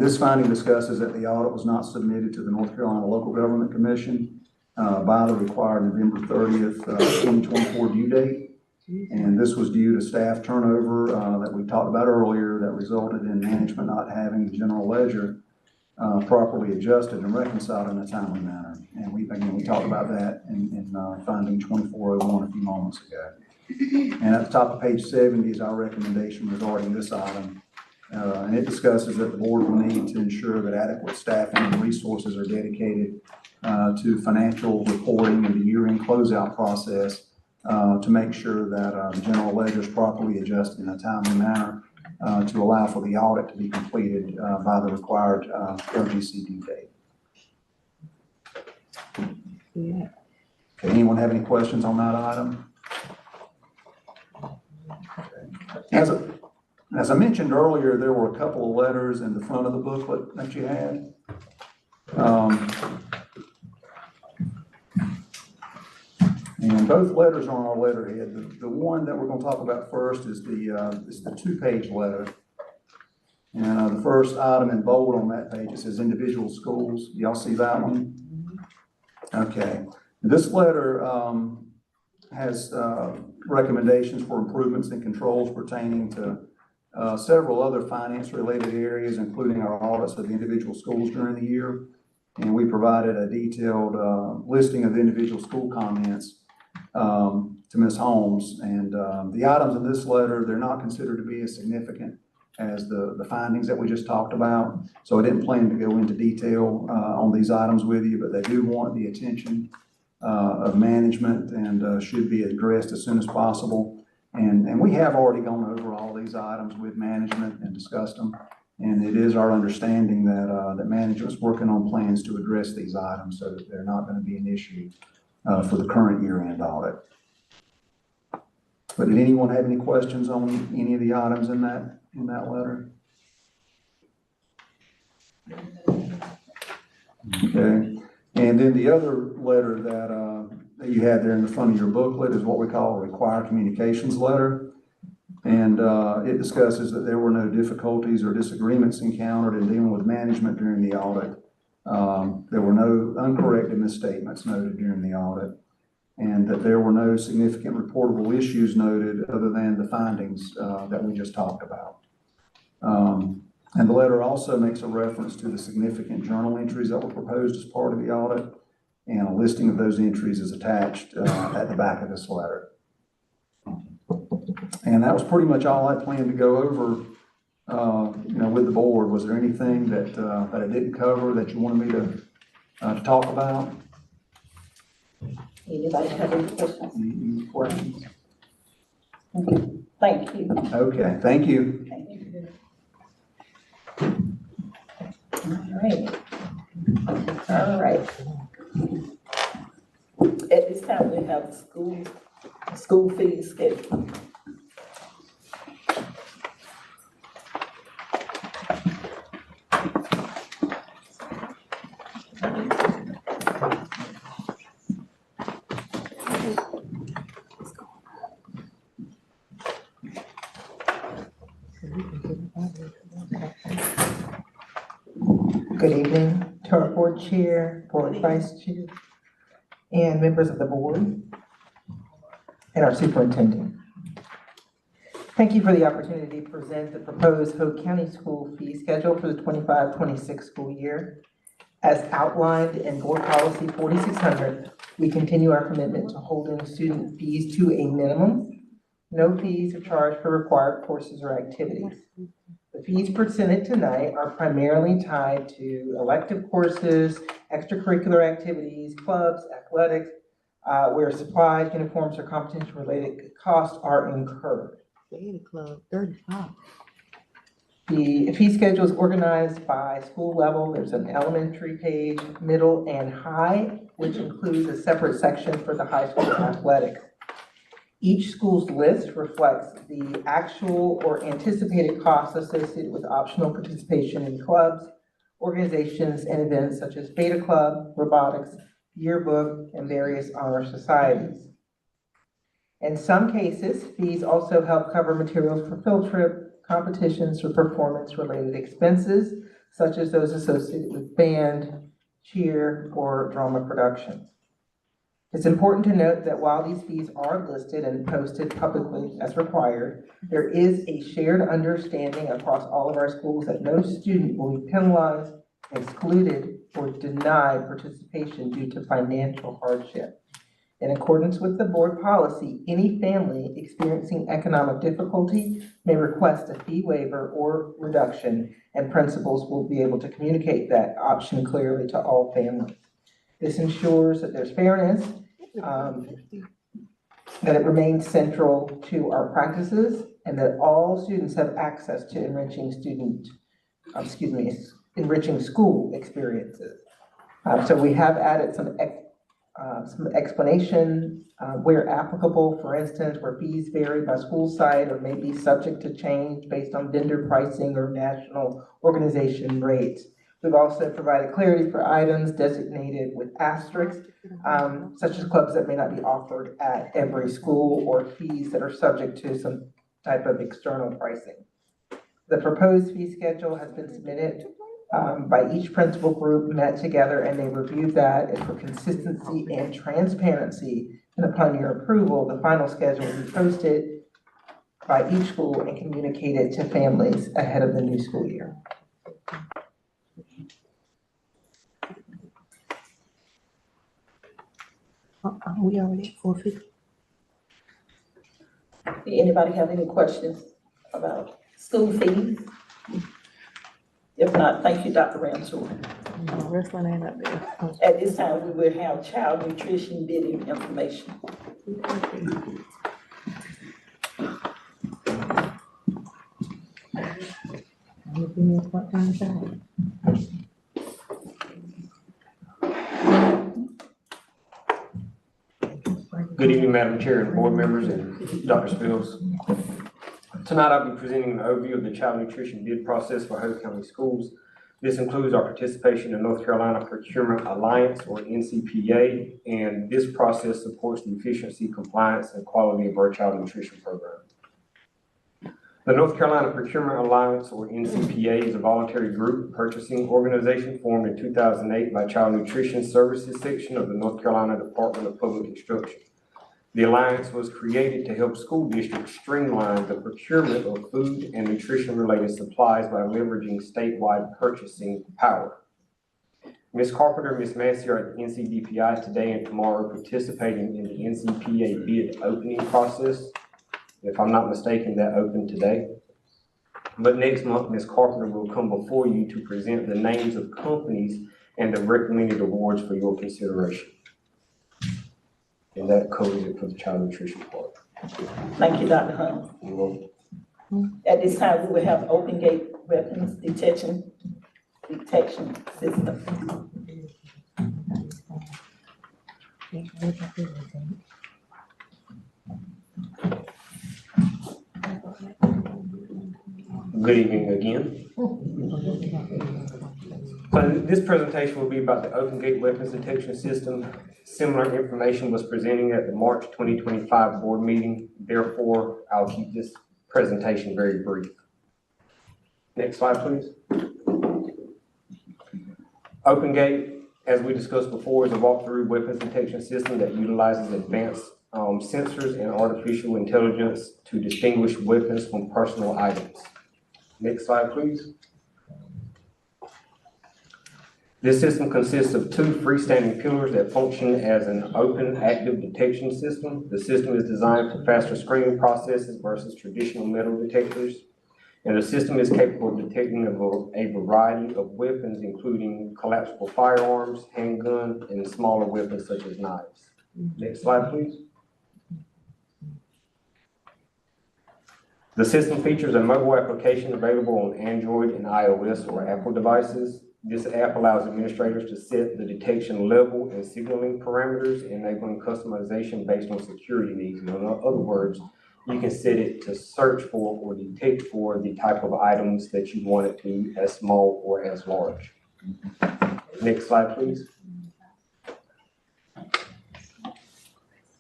Speaker 10: this finding discusses that the audit was not submitted to the North Carolina Local Government Commission by the required November 30th, 2024 due date. And this was due to staff turnover that we talked about earlier that resulted in management not having the general ledger properly adjusted and reconciled in a timely manner. And we talked about that in finding 2401 a few moments ago. And at the top of page 70 is our recommendation regarding this item. And it discusses that the board will need to ensure that adequate staffing and resources are dedicated to financial reporting and the year-end closeout process to make sure that the general ledger is properly adjusted in a timely manner to allow for the audit to be completed by the required LGC due date.
Speaker 2: Yeah.
Speaker 10: Okay, anyone have any questions on that item? As I mentioned earlier, there were a couple of letters in the front of the booklet that you had. And both letters are on our letterhead. The one that we're gonna talk about first is the two-page letter. And the first item in bold on that page, it says individual schools. Y'all see that one? Okay. This letter has recommendations for improvements and controls pertaining to several other finance-related areas, including our audits of the individual schools during the year. And we provided a detailed listing of the individual school comments to Ms. Holmes. And the items in this letter, they're not considered to be as significant as the findings that we just talked about. So I didn't plan to go into detail on these items with you, but they do want the attention of management and should be addressed as soon as possible. And we have already gone over all these items with management and discussed them. And it is our understanding that that management's working on plans to address these items so that they're not going to be an issue for the current year-end audit. But did anyone have any questions on any of the items in that letter? Okay. And then the other letter that you had there in the front of your booklet is what we call a required communications letter. And it discusses that there were no difficulties or disagreements encountered in dealing with management during the audit. There were no uncorrected misstatements noted during the audit, and that there were no significant reportable issues noted other than the findings that we just talked about. And the letter also makes a reference to the significant journal entries that were proposed as part of the audit, and a listing of those entries is attached at the back of this letter. And that was pretty much all I planned to go over, with the board. Was there anything that I didn't cover that you wanted me to talk about?
Speaker 1: Anybody have any questions?
Speaker 10: Any questions?
Speaker 1: Okay, thank you.
Speaker 10: Okay, thank you.
Speaker 1: Thank you. All right. At this time, we have school fees schedule.
Speaker 11: Good evening to our board chair, board vice chair, and members of the board, and our superintendent. Thank you for the opportunity to present the proposed Hope County school fee schedule for the 25-26 school year. As outlined in Board Policy 4600, we continue our commitment to holding student fees to a minimum. No fees are charged for required courses or activities. The fees presented tonight are primarily tied to elective courses, extracurricular activities, clubs, athletics, where supplies, uniforms, or competence-related costs are incurred. Beta Club, 35. The fee schedule is organized by school level. There's an elementary page, middle, and high, which includes a separate section for the high school athletics. Each school's list reflects the actual or anticipated costs associated with optional participation in clubs, organizations, and events such as Beta Club, robotics, yearbook, and various honor societies. In some cases, fees also help cover materials for field trip, competitions, or performance-related expenses, such as those associated with band, cheer, or drama productions. It's important to note that while these fees are listed and posted publicly as required, there is a shared understanding across all of our schools that no student will be penalized, excluded, or denied participation due to financial hardship. In accordance with the board policy, any family experiencing economic difficulty may request a fee waiver or reduction, and principals will be able to communicate that option clearly to all families. This ensures that there's fairness, that it remains central to our practices, and that all students have access to enriching school experiences. So we have added some some explanation where applicable, for instance, where fees vary by school site or may be subject to change based on vendor pricing or national organization rates. We've also provided clarity for items designated with asterisks, such as clubs that may not be offered at every school or fees that are subject to some type of external pricing. The proposed fee schedule has been submitted by each principal group, met together, and they reviewed that. And for consistency and transparency, and upon your approval, the final schedule will be posted by each school and communicated to families ahead of the new school year.
Speaker 2: We already at 4:50.
Speaker 1: Anybody have any questions about school fees? If not, thank you, Dr. Ramsey.
Speaker 11: Wrestling ain't up there.
Speaker 1: At this time, we will have child nutrition bidding information.
Speaker 12: Good evening, Madam Chair and board members and Dr. Spills. Tonight I'll be presenting an overview of the child nutrition bid process for Hope County Schools. This includes our participation in North Carolina Procurement Alliance, or NCPA, and this process supports the efficiency, compliance, and quality of our child nutrition program. The North Carolina Procurement Alliance, or NCPA, is a voluntary group purchasing organization formed in 2008 by Child Nutrition Services Section of the North Carolina Department of Public Instruction. The alliance was created to help school districts streamline the procurement of food and nutrition-related supplies by leveraging statewide purchasing power. Ms. Carpenter and Ms. Massey are at the NCDPI today and tomorrow participating in the NCPA bid opening process. If I'm not mistaken, that opened today. But next month, Ms. Carpenter will come before you to present the names of companies and the recommended awards for your consideration. And that covers it for the child nutrition part.
Speaker 1: Thank you, Dr. Hunt.
Speaker 12: You're welcome.
Speaker 1: At this time, we will have open gate weapons detection system.
Speaker 12: Good evening again. So this presentation will be about the Open Gate Weapons Detection System. Similar information was presented at the March 2025 board meeting. Therefore, I'll keep this presentation very brief. Next slide, please. Open Gate, as we discussed before, is a walk-through weapons detection system that utilizes advanced sensors and artificial intelligence to distinguish weapons from personal items. Next slide, please. This system consists of two freestanding pillars that function as an open active detection system. The system is designed for faster screening processes versus traditional metal detectors. And the system is capable of detecting a variety of weapons, including collapsible firearms, handgun, and smaller weapons such as knives. Next slide, please. The system features a mobile application available on Android and iOS or Apple devices. This app allows administrators to set the detection level and signaling parameters, enabling customization based on security needs. In other words, you can set it to search for or detect for the type of items that you want it to be, as small or as large. Next slide, please.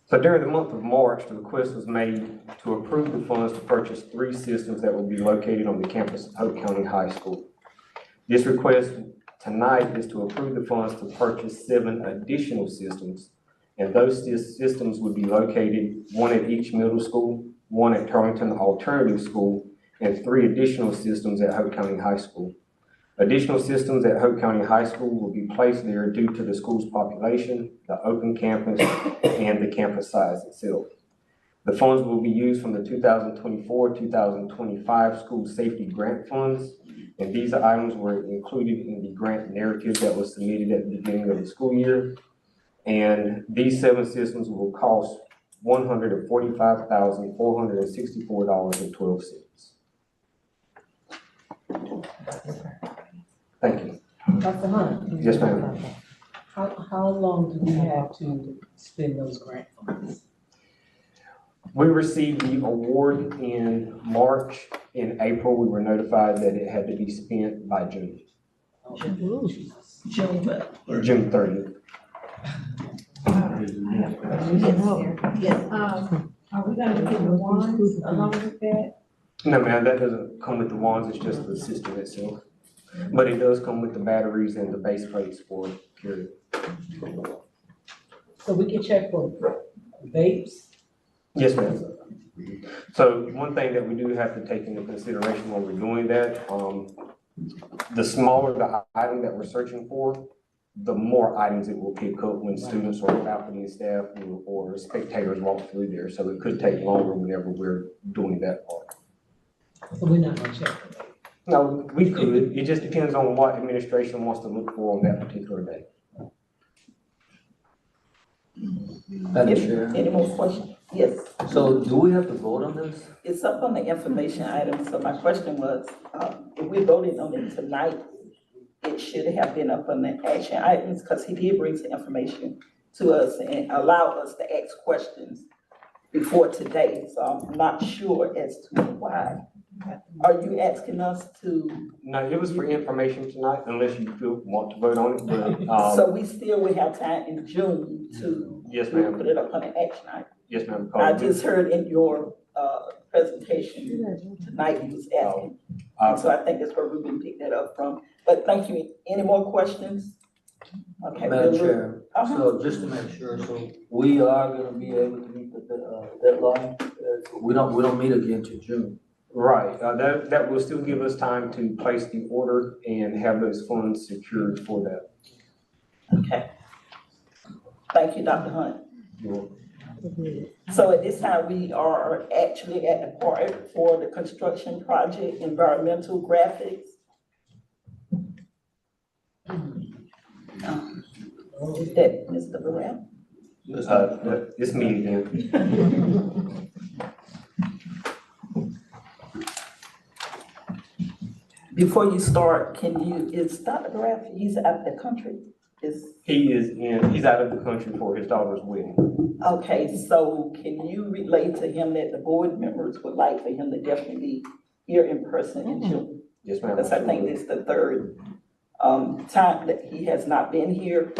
Speaker 12: So during the month of March, the request was made to approve the funds to purchase 3 systems that will be located on the campus of Hope County High School. This request tonight is to approve the funds to purchase 7 additional systems, and those systems would be located 1 at each middle school, 1 at Turlington Alternative School, and 3 additional systems at Hope County High School. Additional systems at Hope County High School will be placed there due to the school's population, the open campus, and the campus size itself. The funds will be used from the 2024-2025 school safety grant funds, and these items were included in the grant narrative that was submitted at the beginning of the school year. And these 7 systems will cost $145,464.12. Thank you.
Speaker 2: Dr. Hunt?
Speaker 12: Yes, ma'am.
Speaker 2: How long do we have to spend those grant funds?
Speaker 12: We received the award in March. In April, we were notified that it had to be spent by June.
Speaker 1: June what?
Speaker 12: June 30th.
Speaker 4: Yes, are we gonna get the ones along with that?
Speaker 12: No, ma'am, that doesn't come with the wands, it's just the system itself. But it does come with the batteries and the base plates for carry.
Speaker 2: So we can check for vapes?
Speaker 12: Yes, ma'am. So one thing that we do have to take into consideration when we're doing that, the smaller the item that we're searching for, the more items it will pick up when students or faculty, staff, or spectators walk through there. So it could take longer whenever we're doing that part.
Speaker 2: So we're not gonna check for vapes?
Speaker 12: No, we could. It just depends on what administration wants to look for on that particular day.
Speaker 3: Madam Chair,
Speaker 1: Any more questions? Yes,
Speaker 3: so do we have to vote on this?
Speaker 1: it's up on the information item, so my question was, if we voted on it tonight, it should have been up on the action items, because he did bring some information to us and allow us to ask questions before today, so I'm not sure as to why. Are you asking us to,
Speaker 12: No, it was for information tonight, unless you want to vote on it, but,
Speaker 1: so we still will have time in June to
Speaker 12: yes, ma'am.
Speaker 1: put it up on the action item?
Speaker 12: Yes, ma'am.
Speaker 1: I just heard in your, presentation tonight, you was asking. And so I think that's where we can pick that up from. But thank you. Any more questions? Okay.
Speaker 3: Madam
Speaker 1: we'll look-
Speaker 3: Chair, so just to make sure, so we are gonna be able to meet the deadline? We don't meet again till June.
Speaker 12: Right, that will still give us time to place the order and have those funds secured for that.
Speaker 1: Okay. Thank you, Dr. Hunt.
Speaker 12: You're welcome.
Speaker 1: So at this time, we are actually at the part for the construction project, environmental graphics. Is that Mr. Burrell?
Speaker 12: It's me again.
Speaker 1: Before you start, is Dr. Burrell, he's out of the country?
Speaker 12: He's out of the country for his daughter's wedding.
Speaker 1: Okay, so can you relate to him that the board members would like for him to definitely be here in person in June?
Speaker 12: Yes, ma'am.
Speaker 1: Because I think this is the third time that he has not been here.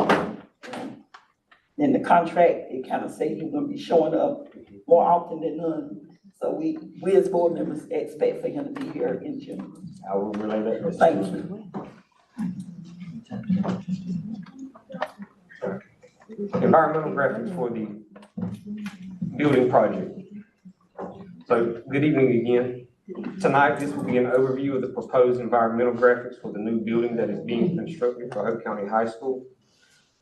Speaker 1: In the contract, it kind of say he's gonna be showing up more often than none. So we as board members expect for him to be here in June.
Speaker 12: I will relay that.
Speaker 1: Thank you.
Speaker 12: Environmental graphics for the building project. So, good evening again. Tonight, this will be an overview of the proposed environmental graphics for the new building that is being constructed for Hope County High School.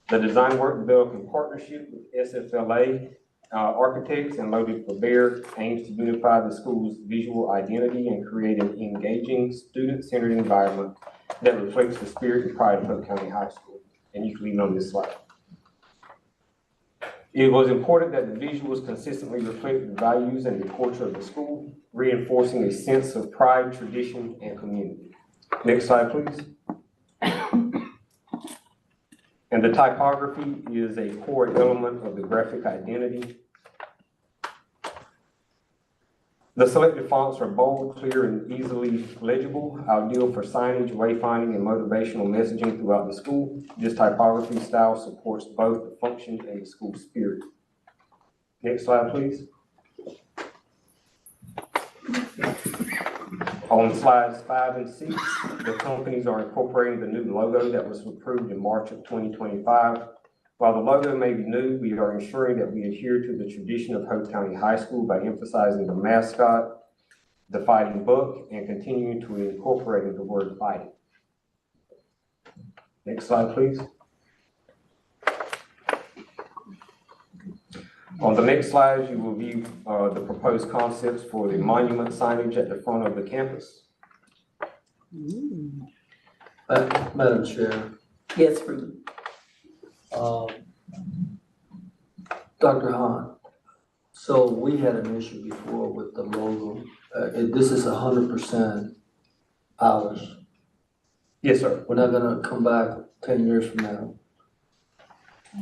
Speaker 12: The design work developed in partnership with SFLA architects and Loaded for Bear aims to unify the school's visual identity and create an engaging, student-centered environment that reflects the spirit and pride of Hope County High School. And you can leave it on this slide. It was important that the visuals consistently reflect the values and the culture of the school, reinforcing a sense of pride, tradition, and community. Next slide, please. And the typography is a core element of the graphic identity. The selected fonts are bold, clear, and easily legible, ideal for signage, wayfinding, and motivational messaging throughout the school. This typography style supports both the function and the school spirit. Next slide, please. On slides 5 and 6, the companies are incorporating the new logo that was approved in March of 2025. While the logo may be new, we are ensuring that we adhere to the tradition of Hope County High School by emphasizing the mascot, the fighting buck, and continuing to incorporate the word fighting. Next slide, please. On the next slide, you will view the proposed concepts for the monument signage at the front of the campus.
Speaker 3: Madam Chair,
Speaker 1: Yes, Ruben.
Speaker 3: Dr. Hahn, so we had an issue before with the logo. This is 100% ours.
Speaker 12: Yes, sir.
Speaker 3: We're not gonna come back 10 years from now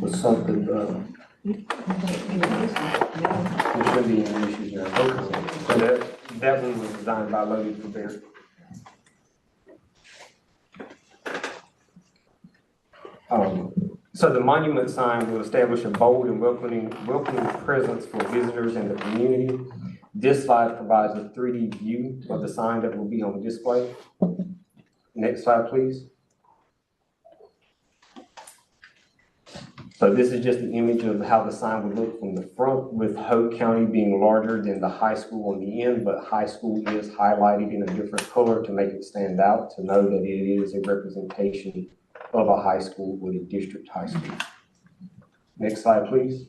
Speaker 3: was something,
Speaker 12: There shouldn't be any issues now. Okay. So that one was designed by Loaded for Bear. So the monument sign will establish a bold and welcoming presence for visitors and the community. This slide provides a 3D view of the sign that will be on display. Next slide, please. So this is just an image of how the sign would look from the front, with Hope County being larger than the high school on the end, but high school is highlighted in a different color to make it stand out, to know that it is a representation of a high school or a district high school. Next slide, please.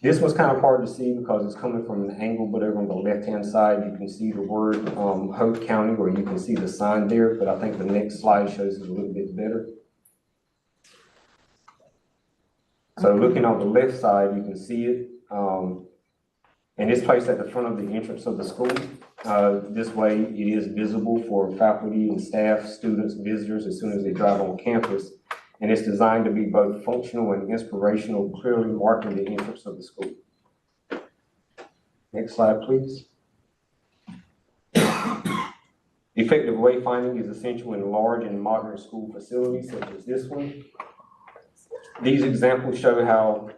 Speaker 12: This was kind of hard to see because it's coming from an angle, but over on the left-hand side, you can see the word Hope County, or you can see the sign there, but I think the next slide shows it a little bit better. So looking on the left side, you can see it. And it's placed at the front of the entrance of the school. This way, it is visible for faculty and staff, students, visitors as soon as they drive on campus. And it's designed to be both functional and inspirational, clearly marking the entrance of the school. Next slide, please. Effective wayfinding is essential in large and modern school facilities such as this one. These examples show how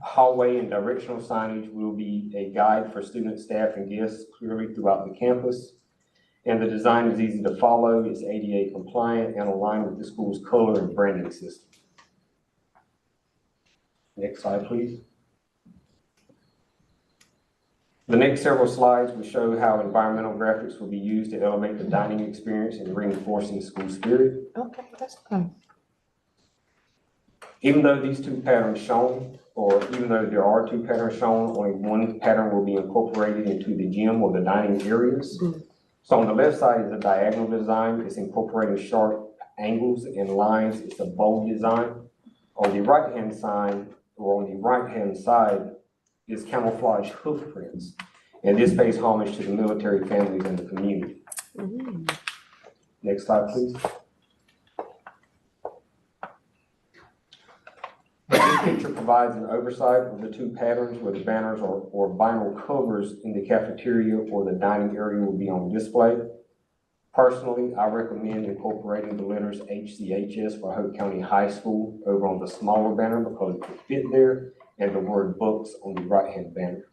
Speaker 12: hallway and directional signage will be a guide for students, staff, and guests clearly throughout the campus. And the design is easy to follow, it's ADA compliant, and aligned with the school's color and branding system. Next slide, please. The next several slides will show how environmental graphics will be used to elevate the dining experience and reinforcing school spirit.
Speaker 2: Okay, that's good.
Speaker 12: Even though these two patterns shown, or even though there are two patterns shown, only one pattern will be incorporated into the gym or the dining areas. So on the left side is a diagonal design. It's incorporating sharp angles and lines. It's a bold design. On the right-hand side, or on the right-hand side, is camouflage hoof prints. And this pays homage to the military families and the community. Next slide, please. This picture provides an oversight of the two patterns where the banners or vinyl covers in the cafeteria or the dining area will be on display. Personally, I recommend incorporating the letters HCS for Hope County High School over on the smaller banner because it can fit there, and the word books on the right-hand banner.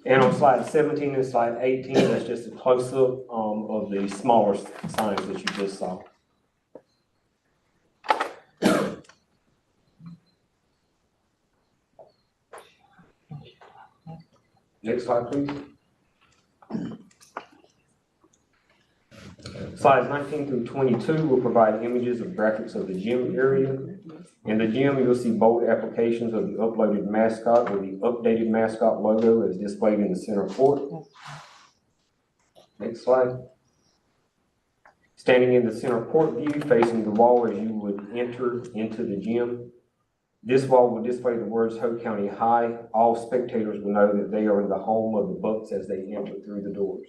Speaker 12: And on slide 17 and slide 18, that's just a close-up of the smaller signs that you just saw. Next slide, please. Slides 19 through 22 will provide images of graphics of the gym area. In the gym, you'll see bold applications of the uploaded mascot or the updated mascot logo as displayed in the center court. Next slide. Standing in the center court view, facing the wall as you would enter into the gym. This wall will display the words Hope County High. All spectators will know that they are in the home of the Bucks as they enter through the doors.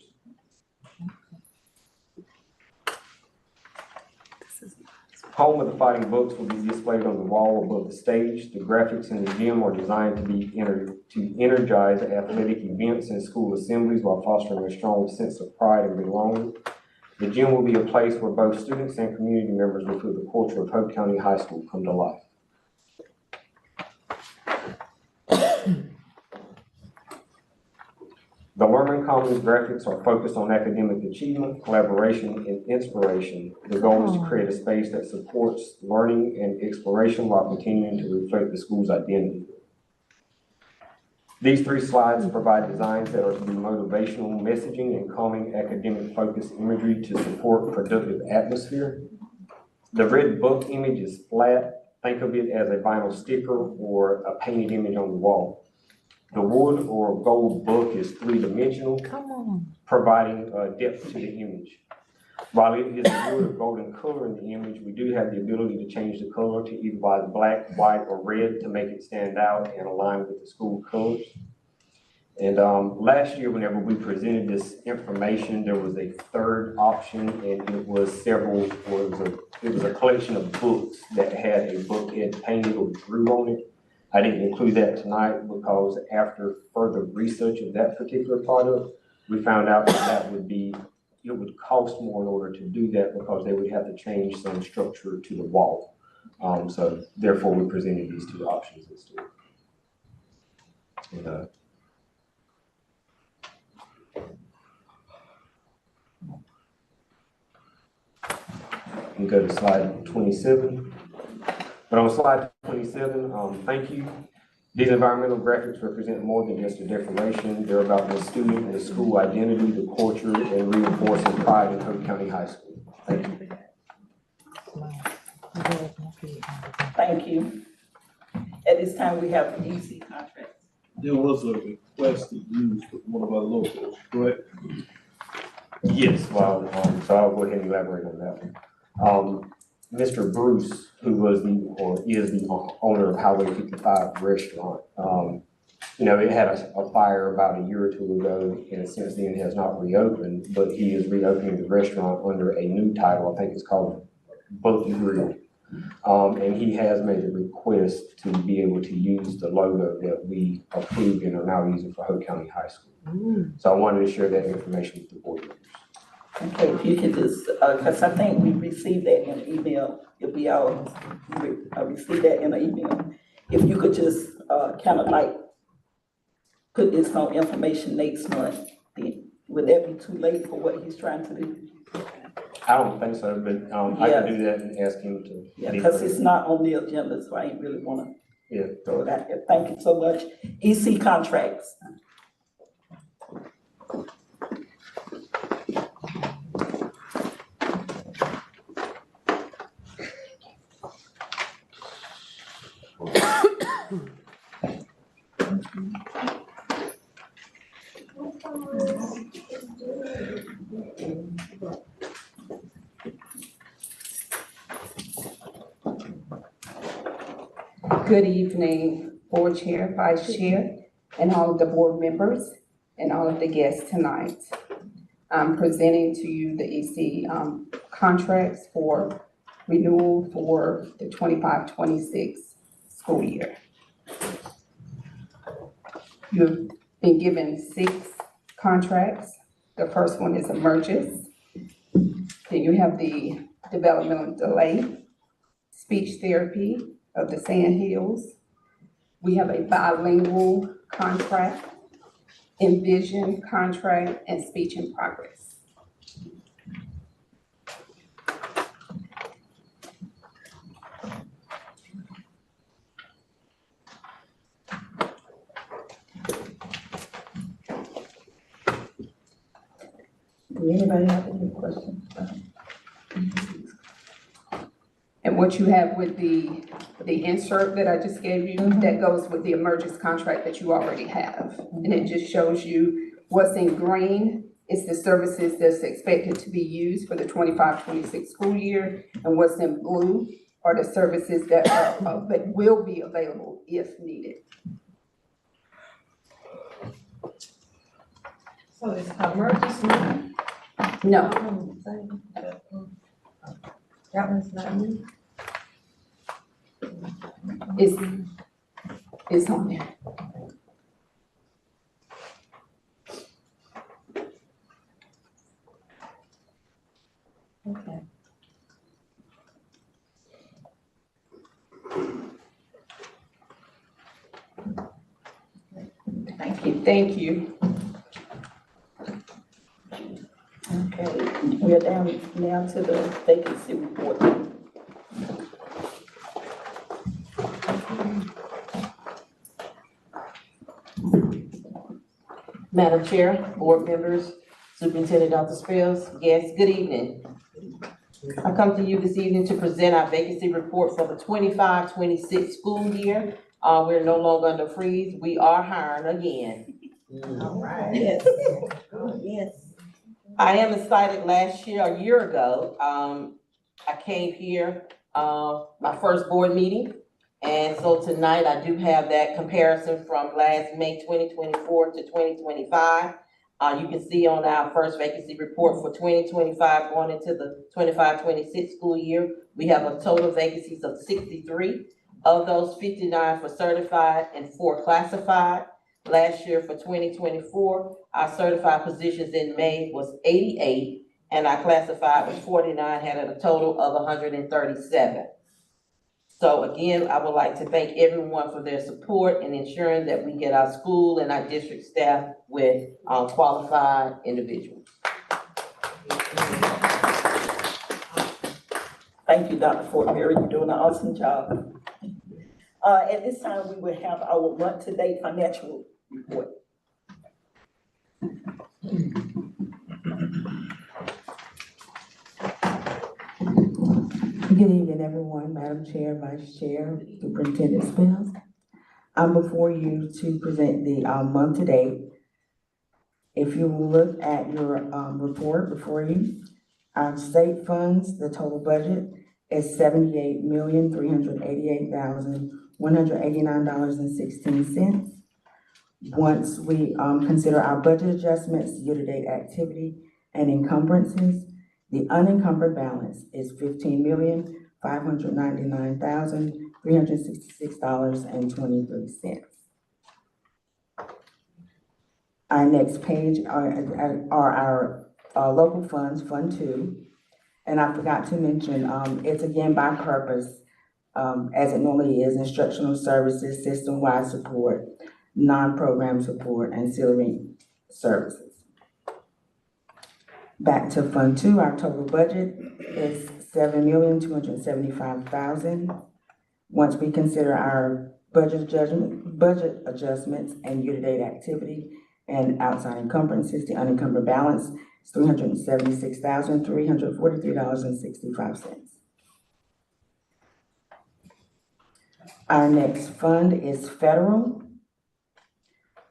Speaker 12: Home of the Fighting Bucks will be displayed on the wall above the stage. The graphics in the gym are designed to energize athletic events and school assemblies while fostering a strong sense of pride and belonging. The gym will be a place where both students and community members will feel the culture of Hope County High School come to life. The Learning Commons graphics are focused on academic achievement, collaboration, and inspiration. The goal is to create a space that supports learning and exploration while continuing to reflect the school's identity. These three slides provide designs that are to be motivational messaging and calming academic focused imagery to support productive atmosphere. The red book image is flat. Think of it as a vinyl sticker or a painted image on the wall. The wood or gold book is three-dimensional, providing depth to the image. While it is a wood or golden color in the image, we do have the ability to change the color to either black, white, or red to make it stand out and align with the school colors. And last year, whenever we presented this information, there was a third option, and it was it was a collection of books that had a bookhead painted or drew on it. I didn't include that tonight because after further research of that particular product, we found out that it would cost more in order to do that because they would have to change some structure to the wall. So therefore, we presented these two options instead. And, we go to slide 27. But on slide 27, thank you. These environmental graphics represent more than just a decoration. They're about the student and the school identity, the culture, and reinforcing pride in Hope County High School. Thank you.
Speaker 1: Thank you. At this time, we have the EC contract.
Speaker 5: There was a request to use one of our logos, correct?
Speaker 12: Yes, well, so I'll go ahead and elaborate on that one. Mr. Bruce, who was is the owner of Highway 55 restaurant, it had a fire about a year or two ago, and since then has not reopened, but he is reopening the restaurant under a new title. I think it's called Boat and Grill. And he has made a request to be able to use the logo that we approved and are now using for Hope County High School. So I wanted to share that information with the board members.
Speaker 1: Okay, if you could just, because I think we received that in an email, if we all received that in an email. If you could just kind of like put this on information next month, then would that be too late for what he's trying to do?
Speaker 12: I don't think so, but I can do that and ask him to.
Speaker 1: Yeah, because it's not on the agenda, so I ain't really want to throw it out there. Thank you so much. EC contracts.
Speaker 13: Good evening, Board Chair, Vice Chair, and all of the board members, and all of the guests tonight. I'm presenting to you the EC contracts for renewal for the 25-26 school year. You've been given 6 contracts. The first one is emergence. Then you have the developmental delay, speech therapy of the Sand Hills. We have a bilingual contract, envision contract, and speech in progress.
Speaker 1: Do anybody have any questions?
Speaker 13: And what you have with the insert that I just gave you, that goes with the emergence contract that you already have. And it just shows you what's in green is the services that's expected to be used for the 25-26 school year. And what's in blue are the services that that will be available if needed.
Speaker 4: So it's emergency?
Speaker 13: No.
Speaker 4: That one's not me.
Speaker 13: It's on there.
Speaker 4: Okay.
Speaker 13: Thank you. Thank you.
Speaker 1: Okay, we're down now to the vacancy report.
Speaker 2: Madam Chair, board members, Superintendent Dr. Spells, guests, good evening. I come to you this evening to present our vacancy report for the 25-26 school year. We're no longer under freeze. We are hiring again.
Speaker 1: All right. Yes. Yes.
Speaker 14: I am excited. Last year, a year ago, I came here, my first board meeting. And so tonight I do have that comparison from last May 2024 to 2025. You can see on our first vacancy report for 2025 going into the 25-26 school year, we have a total vacancies of 63. Of those, 59 for certified and 4 classified. Last year for 2024, our certified positions in May was 88 and our classified was 49, had a total of 137. So again, I would like to thank everyone for their support in ensuring that we get our school and our district staff with qualified individuals.
Speaker 1: Thank you, Dr. Fortenberry. You're doing an awesome job. At this time, we will have our month-to-date financial report.
Speaker 2: Good evening, everyone, Madam Chair, Vice Chair, Superintendent Spells. I'm before you to present the month-to-date. If you look at your report before you, our state funds, the total budget is $78,388,189.16. Once we consider our budget adjustments, year-to-date activity, and encumbrances, the unencumbered balance is $15,599,366.23. Our next page are our local funds, Fund 2. And I forgot to mention, it's again by purpose, as it normally is, instructional services, system-wide support, non-program support, ancillary services. Back to Fund 2, our total budget is $7,275,000. Once we consider our budget adjustments and year-to-date activity and outside encumbrances, the unencumbered balance is $376,343.65. Our next fund is federal.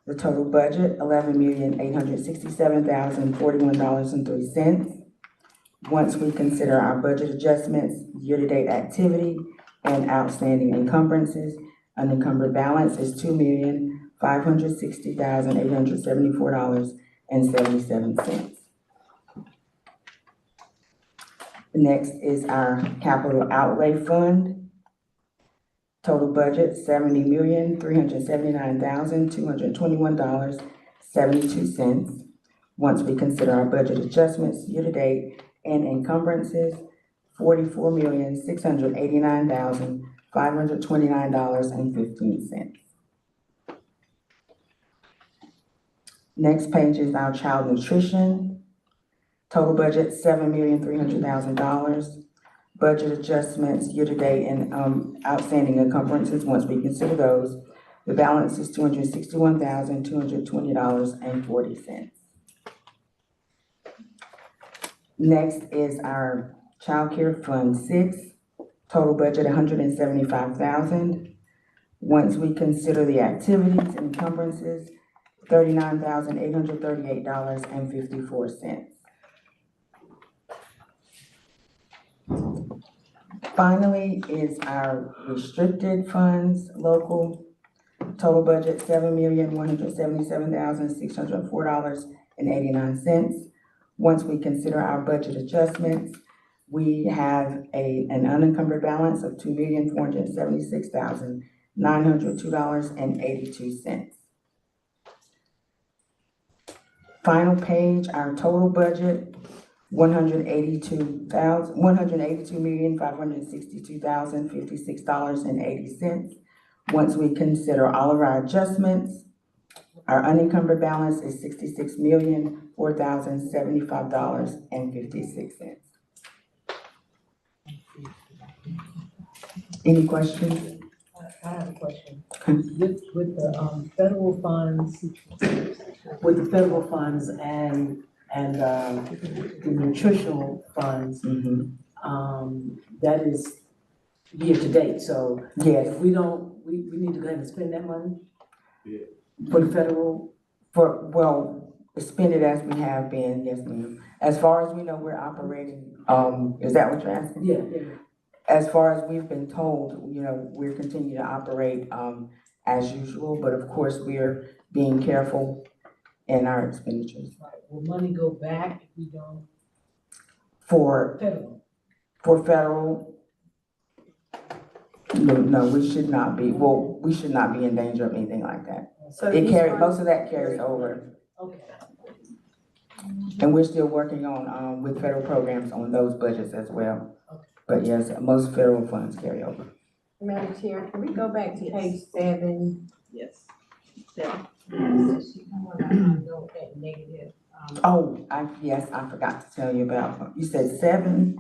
Speaker 2: The total budget, $11,867,041.03. Once we consider our budget adjustments, year-to-date activity, and outstanding encumbrances, unencumbered balance is $2,560,874.77. Next is our capital outlay fund. Total budget, $70,379,221.72. Once we consider our budget adjustments year-to-date and encumbrances, $44,689,529.15. Next page is our child nutrition. Total budget, $7,300,000. Budget adjustments year-to-date and outstanding encumbrances, once we consider those, the balance is $261,220.40. Next is our Child Care Fund 6. Total budget, $175,000. Once we consider the activities and encumbrances, $39,838.54. Finally is our restricted funds, local. Total budget, $7,177,604.89. Once we consider our budget adjustments, we have an unencumbered balance of $2,476,902.82. Final page, our total budget, $182,562,056.80. Once we consider all of our adjustments, our unencumbered balance is $66,004,075.56. Any questions?
Speaker 15: I have a question. With the federal funds and the nutritional funds, that is year to date, so
Speaker 2: yes,
Speaker 15: if we need to go ahead and spend that money?
Speaker 2: For the federal,
Speaker 16: spend it as we have been, yes, ma'am. As far as we know, we're operating, is that what you're asking?
Speaker 2: Yeah.
Speaker 16: As far as we've been told, we're continuing to operate, as usual, but of course, we're being careful in our expenditures.
Speaker 15: Right, will money go back if we don't
Speaker 16: For
Speaker 15: federal?
Speaker 16: federal, no, we should not be, we should not be in danger of anything like that.
Speaker 1: So
Speaker 16: Most of that carries over.
Speaker 15: Okay.
Speaker 16: And we're still working on, with federal programs on those budgets as well. But yes, most federal funds carry over.
Speaker 4: Madam Chair, can we go back to page 7?
Speaker 1: Yes.
Speaker 4: She wanna know that negative.
Speaker 16: Oh, yes, I forgot to tell you about, you said 7?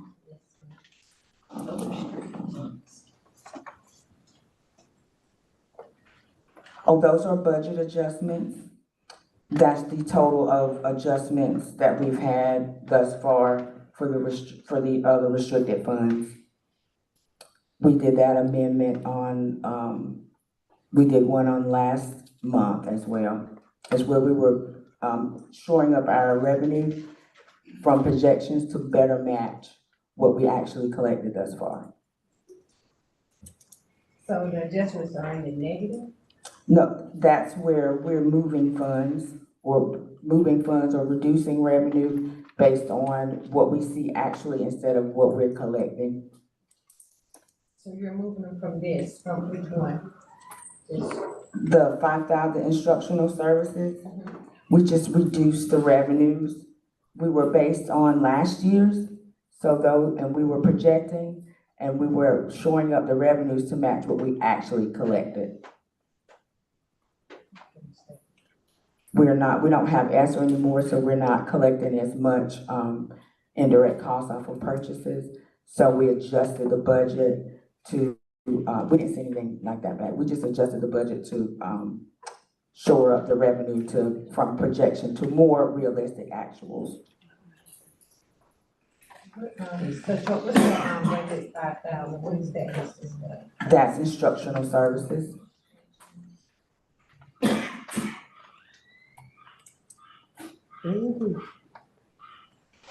Speaker 16: Oh, those are budget adjustments. That's the total of adjustments that we've had thus far for the other restricted funds. We did that amendment on, we did one on last month as well. That's where we were, shoring up our revenue from projections to better match what we actually collected thus far.
Speaker 4: So the adjustments are in the negative?
Speaker 16: No, that's where we're moving funds or reducing revenue based on what we see actually instead of what we're collecting.
Speaker 4: So you're moving them from which one?
Speaker 16: The 5,000 instructional services, we just reduced the revenues. We were based on last year's, and we were projecting, and we were shoring up the revenues to match what we actually collected. We don't have ESSER anymore, so we're not collecting as much, indirect costs off of purchases. So we adjusted the budget to, we didn't see anything like that back. We just adjusted the budget to, shore up the revenue from projection to more realistic actuals.
Speaker 4: So what's that, budget 5,000, what is that?
Speaker 16: That's instructional services.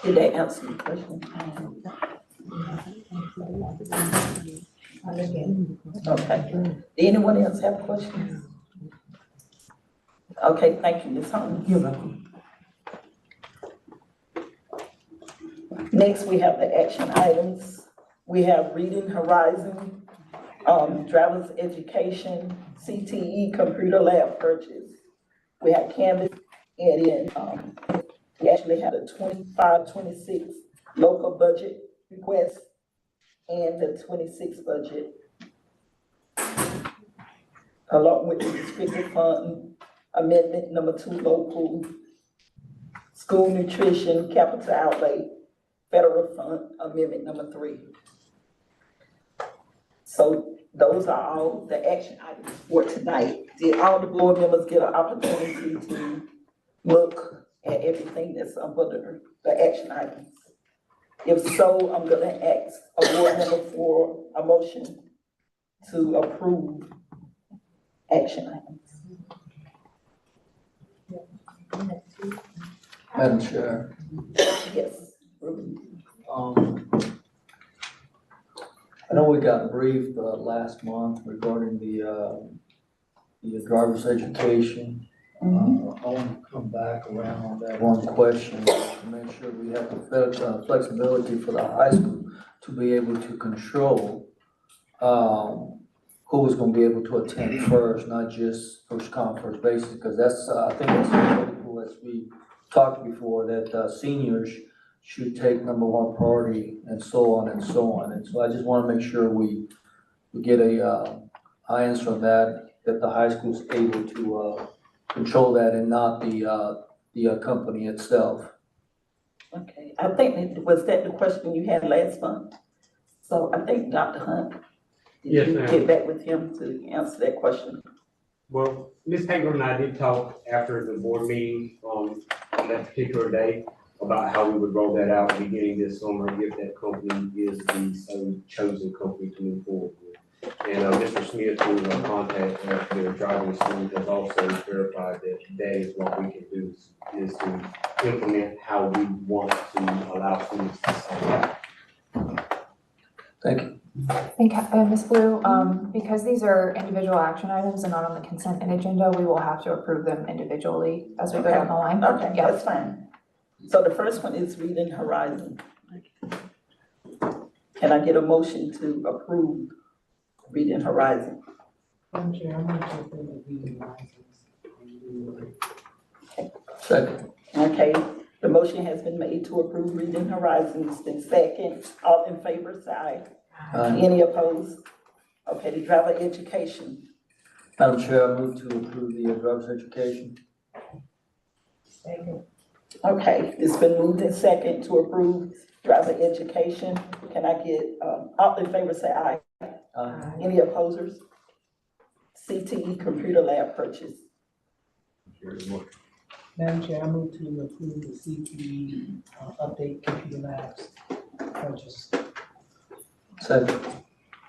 Speaker 1: Did they answer the question? Okay. Did anyone else have questions? Okay, thank you, Ms. Holmes.
Speaker 16: You're welcome.
Speaker 1: Next, we have the action items. We have Reading Horizon, driver's education, CTE computer lab purchase. We have Canvas, and then, we actually had a 25-26 local budget request and the 26 budget, along with the restricted fund amendment number 2 local, school nutrition capital outlay, federal fund amendment number 3. So those are all the action items for tonight. Did all the board members get an opportunity to look at everything that's under the action items? If so, I'm gonna ask a board member for a motion to approve action items.
Speaker 3: Madam Chair,
Speaker 1: Yes.
Speaker 3: I know we got briefed last month regarding the driver's education. I want to come back around on that one question to make sure we have the flexibility for the high school to be able to control who is going to be able to attend first, not just first come, first basis, because that's, I think that's critical, as we talked before, that seniors should take number 1 priority and so on and so on. And so I just want to make sure we get a answer on that the high school is able to control that and not the company itself.
Speaker 1: Okay, I think was that the question you had last month? So I think Dr. Hunt,
Speaker 17: Yes,
Speaker 1: did you
Speaker 17: ma'am.
Speaker 1: get back with him to answer that question?
Speaker 17: Well, Ms. Hager and I did talk after the board meeting on that particular day about how we would roll that out beginning this summer if that company is the chosen company to move forward with. And, Mr. Smith, who was on contact after their driving school, has also verified that that is what we can do, is to implement how we want to allow students to sign.
Speaker 3: Thank you.
Speaker 8: And Ms. Blue, because these are individual action items and not on the consent agenda, we will have to approve them individually as we go down the line.
Speaker 1: Okay,
Speaker 8: Yeah.
Speaker 1: that's fine. So the first one is Reading Horizon. Can I get a motion to approve Reading Horizon?
Speaker 15: Madam Chair, I'm going to approve the reading license.
Speaker 3: Second.
Speaker 1: Okay, the motion has been made to approve Reading Horizons, then second, all in favor, say aye. Any opposed? Okay, the driver education.
Speaker 3: Madam Chair, I move to approve the driver's education.
Speaker 15: Second.
Speaker 1: Okay, it's been moved in second to approve driver education. Can I get, all in favor, say aye. Any opposers? CTE computer lab purchase.
Speaker 15: Madam Chair, I move to approve the CTE update computer labs purchase.
Speaker 3: Second.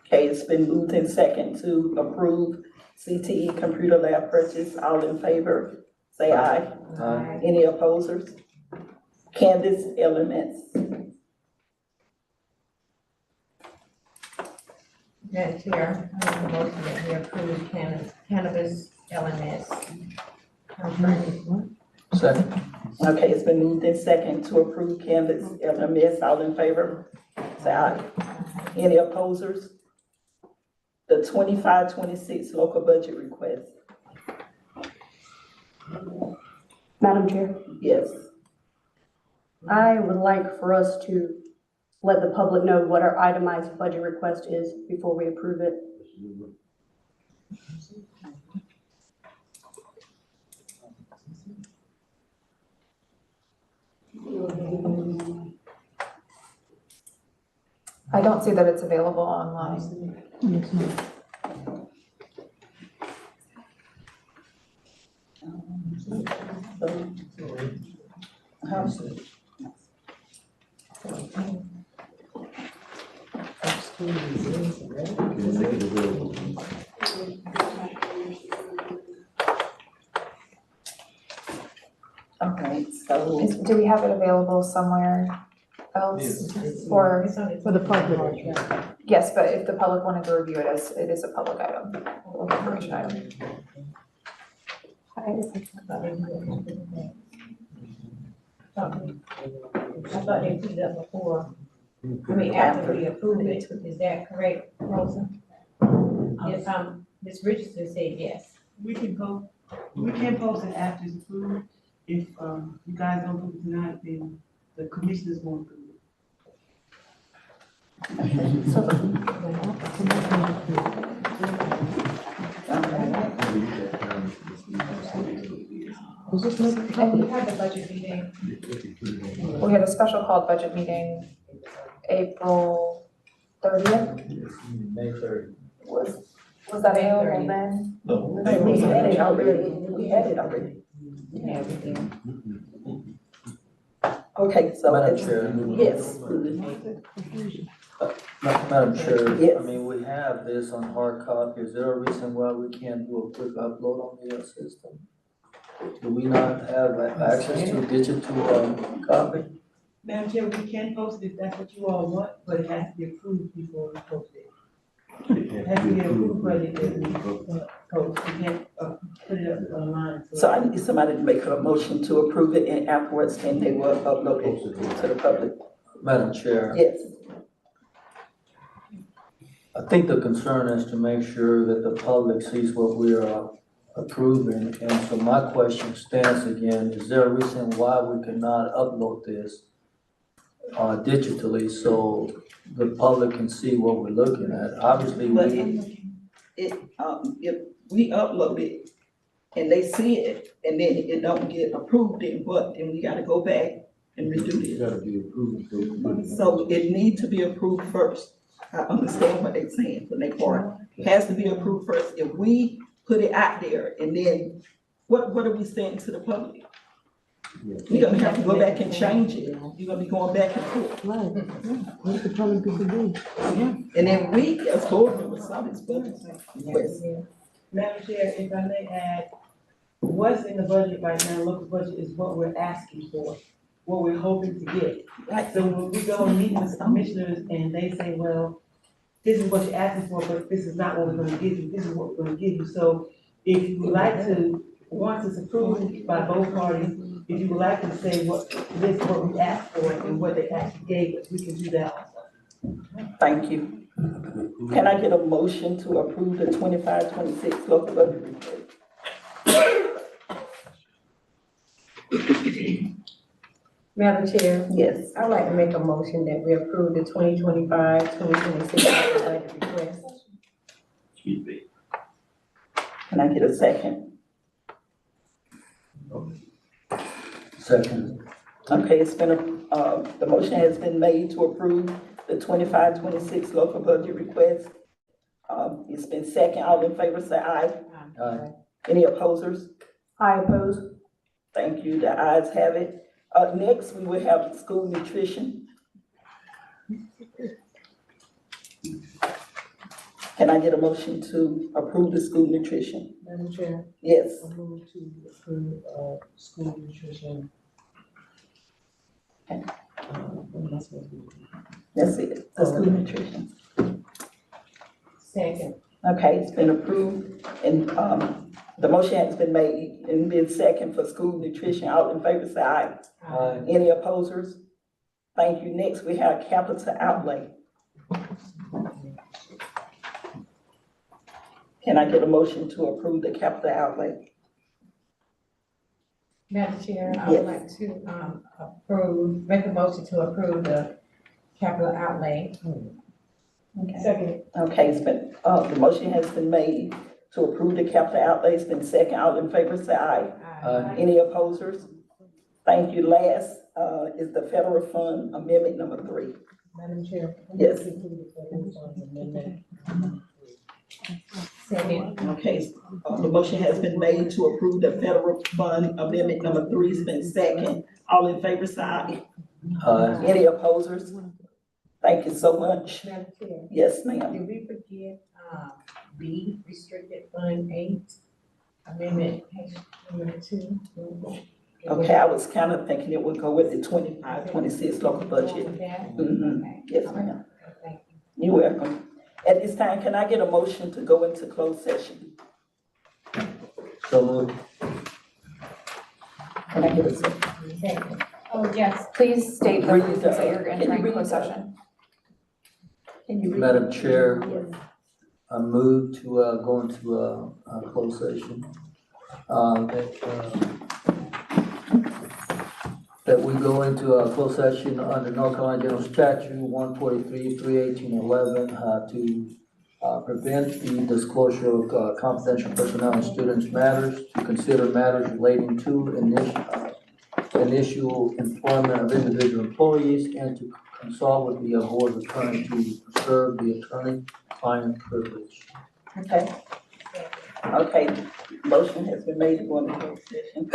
Speaker 1: Okay, it's been moved in second to approve CTE computer lab purchase. All in favor, say aye.
Speaker 3: Aye.
Speaker 1: Any opposers? Canvas elements.
Speaker 4: Madam Chair, I make a motion that we approve cannabis LMS contract.
Speaker 3: Second.
Speaker 1: Okay, it's been moved in second to approve Canvas LMS. All in favor, say aye. Any opposers? The 25-26 local budget request.
Speaker 18: Madam Chair,
Speaker 1: Yes.
Speaker 18: I would like for us to let the public know what our itemized budget request is before we approve it.
Speaker 8: I don't see that it's available online.
Speaker 1: Okay, so.
Speaker 8: Do we have it available somewhere else? Or,
Speaker 15: For the public.
Speaker 8: yes, but if the public wanted to review it as, it is a public item, a information item.
Speaker 4: I thought they put it up before, I mean, after we approve it, is that correct, Rosa? Yes, Ms. Richardson said yes.
Speaker 19: We can post it after it's approved. If, you guys don't approve it tonight, then the commissioners won't approve it.
Speaker 4: And we had the budget meeting.
Speaker 8: We had a special called budget meeting April 30th.
Speaker 3: May 3rd.
Speaker 8: Was that available then?
Speaker 5: No.
Speaker 1: We had it already. We had it already. Okay, so.
Speaker 3: Madam Chair.
Speaker 1: Yes.
Speaker 3: Madam Chair,
Speaker 1: Yes.
Speaker 3: I mean, we have this on hard copy. Is there a reason why we can't do a quick upload on the system? Do we not have access to a digital copy?
Speaker 19: Madam Chair, we can post it if that's what you all want, but it has to be approved before we post it. It has to be approved for it to be post. We can't, put it up online.
Speaker 1: So I need somebody to make a motion to approve it and afterwards then they will upload it to the public.
Speaker 3: Madam Chair.
Speaker 1: Yes.
Speaker 3: I think the concern is to make sure that the public sees what we are approving. And so my question stands again, is there a reason why we cannot upload this digitally so the public can see what we're looking at? Obviously,
Speaker 1: But if we upload it and they see it and then it don't get approved, then what? Then we gotta go back and redo this.
Speaker 5: Gotta be approved.
Speaker 1: So it needs to be approved first. I understand what they're saying for their part. It has to be approved first. If we put it out there and then what are we saying to the public? You're gonna have to go back and change it. You're gonna be going back and forth.
Speaker 15: What the telling people do?
Speaker 1: And then we, as board members, saw this budget request.
Speaker 19: Madam Chair, if I may add, what's in the budget right now, local budget, is what we're asking for, what we're hoping to get. So when we go and meet with the commissioners and they say, well, this is what you're asking for, but this is not what we're gonna give you, this is what we're gonna give you. So if you would like to, once it's approved by both parties, if you would like to say what, this is what we asked for and what they actually gave us, we can do that also.
Speaker 1: Thank you. Can I get a motion to approve the 25-26 local budget request?
Speaker 4: Madam Chair,
Speaker 1: Yes.
Speaker 4: I'd like to make a motion that we approve the 2025-2026 budget request.
Speaker 5: Excuse me.
Speaker 1: Can I get a second?
Speaker 3: Second.
Speaker 1: Okay, it's been, the motion has been made to approve the 25-26 local budget request. It's been second. All in favor say aye.
Speaker 3: Aye.
Speaker 1: Any opposers?
Speaker 18: I oppose.
Speaker 1: Thank you. The ayes have it. Next, we will have school nutrition. Can I get a motion to approve the school nutrition?
Speaker 15: Madam Chair,
Speaker 1: Yes.
Speaker 15: I move to approve, school nutrition. What am I supposed to do?
Speaker 1: That's it. The school nutrition.
Speaker 4: Second.
Speaker 1: Okay, it's been approved and, the motion has been made and been second for school nutrition. All in favor say aye.
Speaker 3: Aye.
Speaker 1: Any opposers? Thank you. Next, we have capital outlay. Can I get a motion to approve the capital outlay?
Speaker 4: Madam Chair, I
Speaker 1: Yes.
Speaker 4: would like to make a motion to approve the capital outlay.
Speaker 1: Okay.
Speaker 4: Second.
Speaker 1: Okay, it's been, the motion has been made to approve the capital outlay. It's been second. All in favor say aye.
Speaker 3: Aye.
Speaker 1: Any opposers? Thank you. Last, is the federal fund amendment number 3.
Speaker 15: Madam Chair.
Speaker 1: Yes.
Speaker 4: Second.
Speaker 1: Okay, the motion has been made to approve the federal fund amendment number 3. It's been second. All in favor say aye.
Speaker 3: Aye.
Speaker 1: Any opposers? Thank you so much.
Speaker 4: Madam Chair,
Speaker 1: Yes, ma'am.
Speaker 4: did we forget, B, restricted fund 8, amendment page number 2?
Speaker 1: Okay, I was kind of thinking it would go with the 25-26 local budget.
Speaker 4: Okay.
Speaker 1: Yes, ma'am.
Speaker 4: Thank you.
Speaker 1: You're welcome. At this time, can I get a motion to go into closed session?
Speaker 3: So moved.
Speaker 1: Can I get a second?
Speaker 4: Second.
Speaker 8: Oh, yes, please state the
Speaker 1: Read
Speaker 8: reasons
Speaker 1: the-
Speaker 8: that you're
Speaker 1: can you
Speaker 8: entering
Speaker 1: read
Speaker 8: closed
Speaker 1: the-
Speaker 8: session.
Speaker 1: Can you read?
Speaker 3: Madam Chair, I move to, go into, a closed session. That we go into a closed session under North Carolina General Statute 143, 31811, to prevent the disclosure of confidential personnel and students' matters, to consider matters relating to initial employment of individual employees, and to consult with the board attorney to preserve the attorney-client privilege.
Speaker 1: Okay. Okay, motion has been made to go into closed session.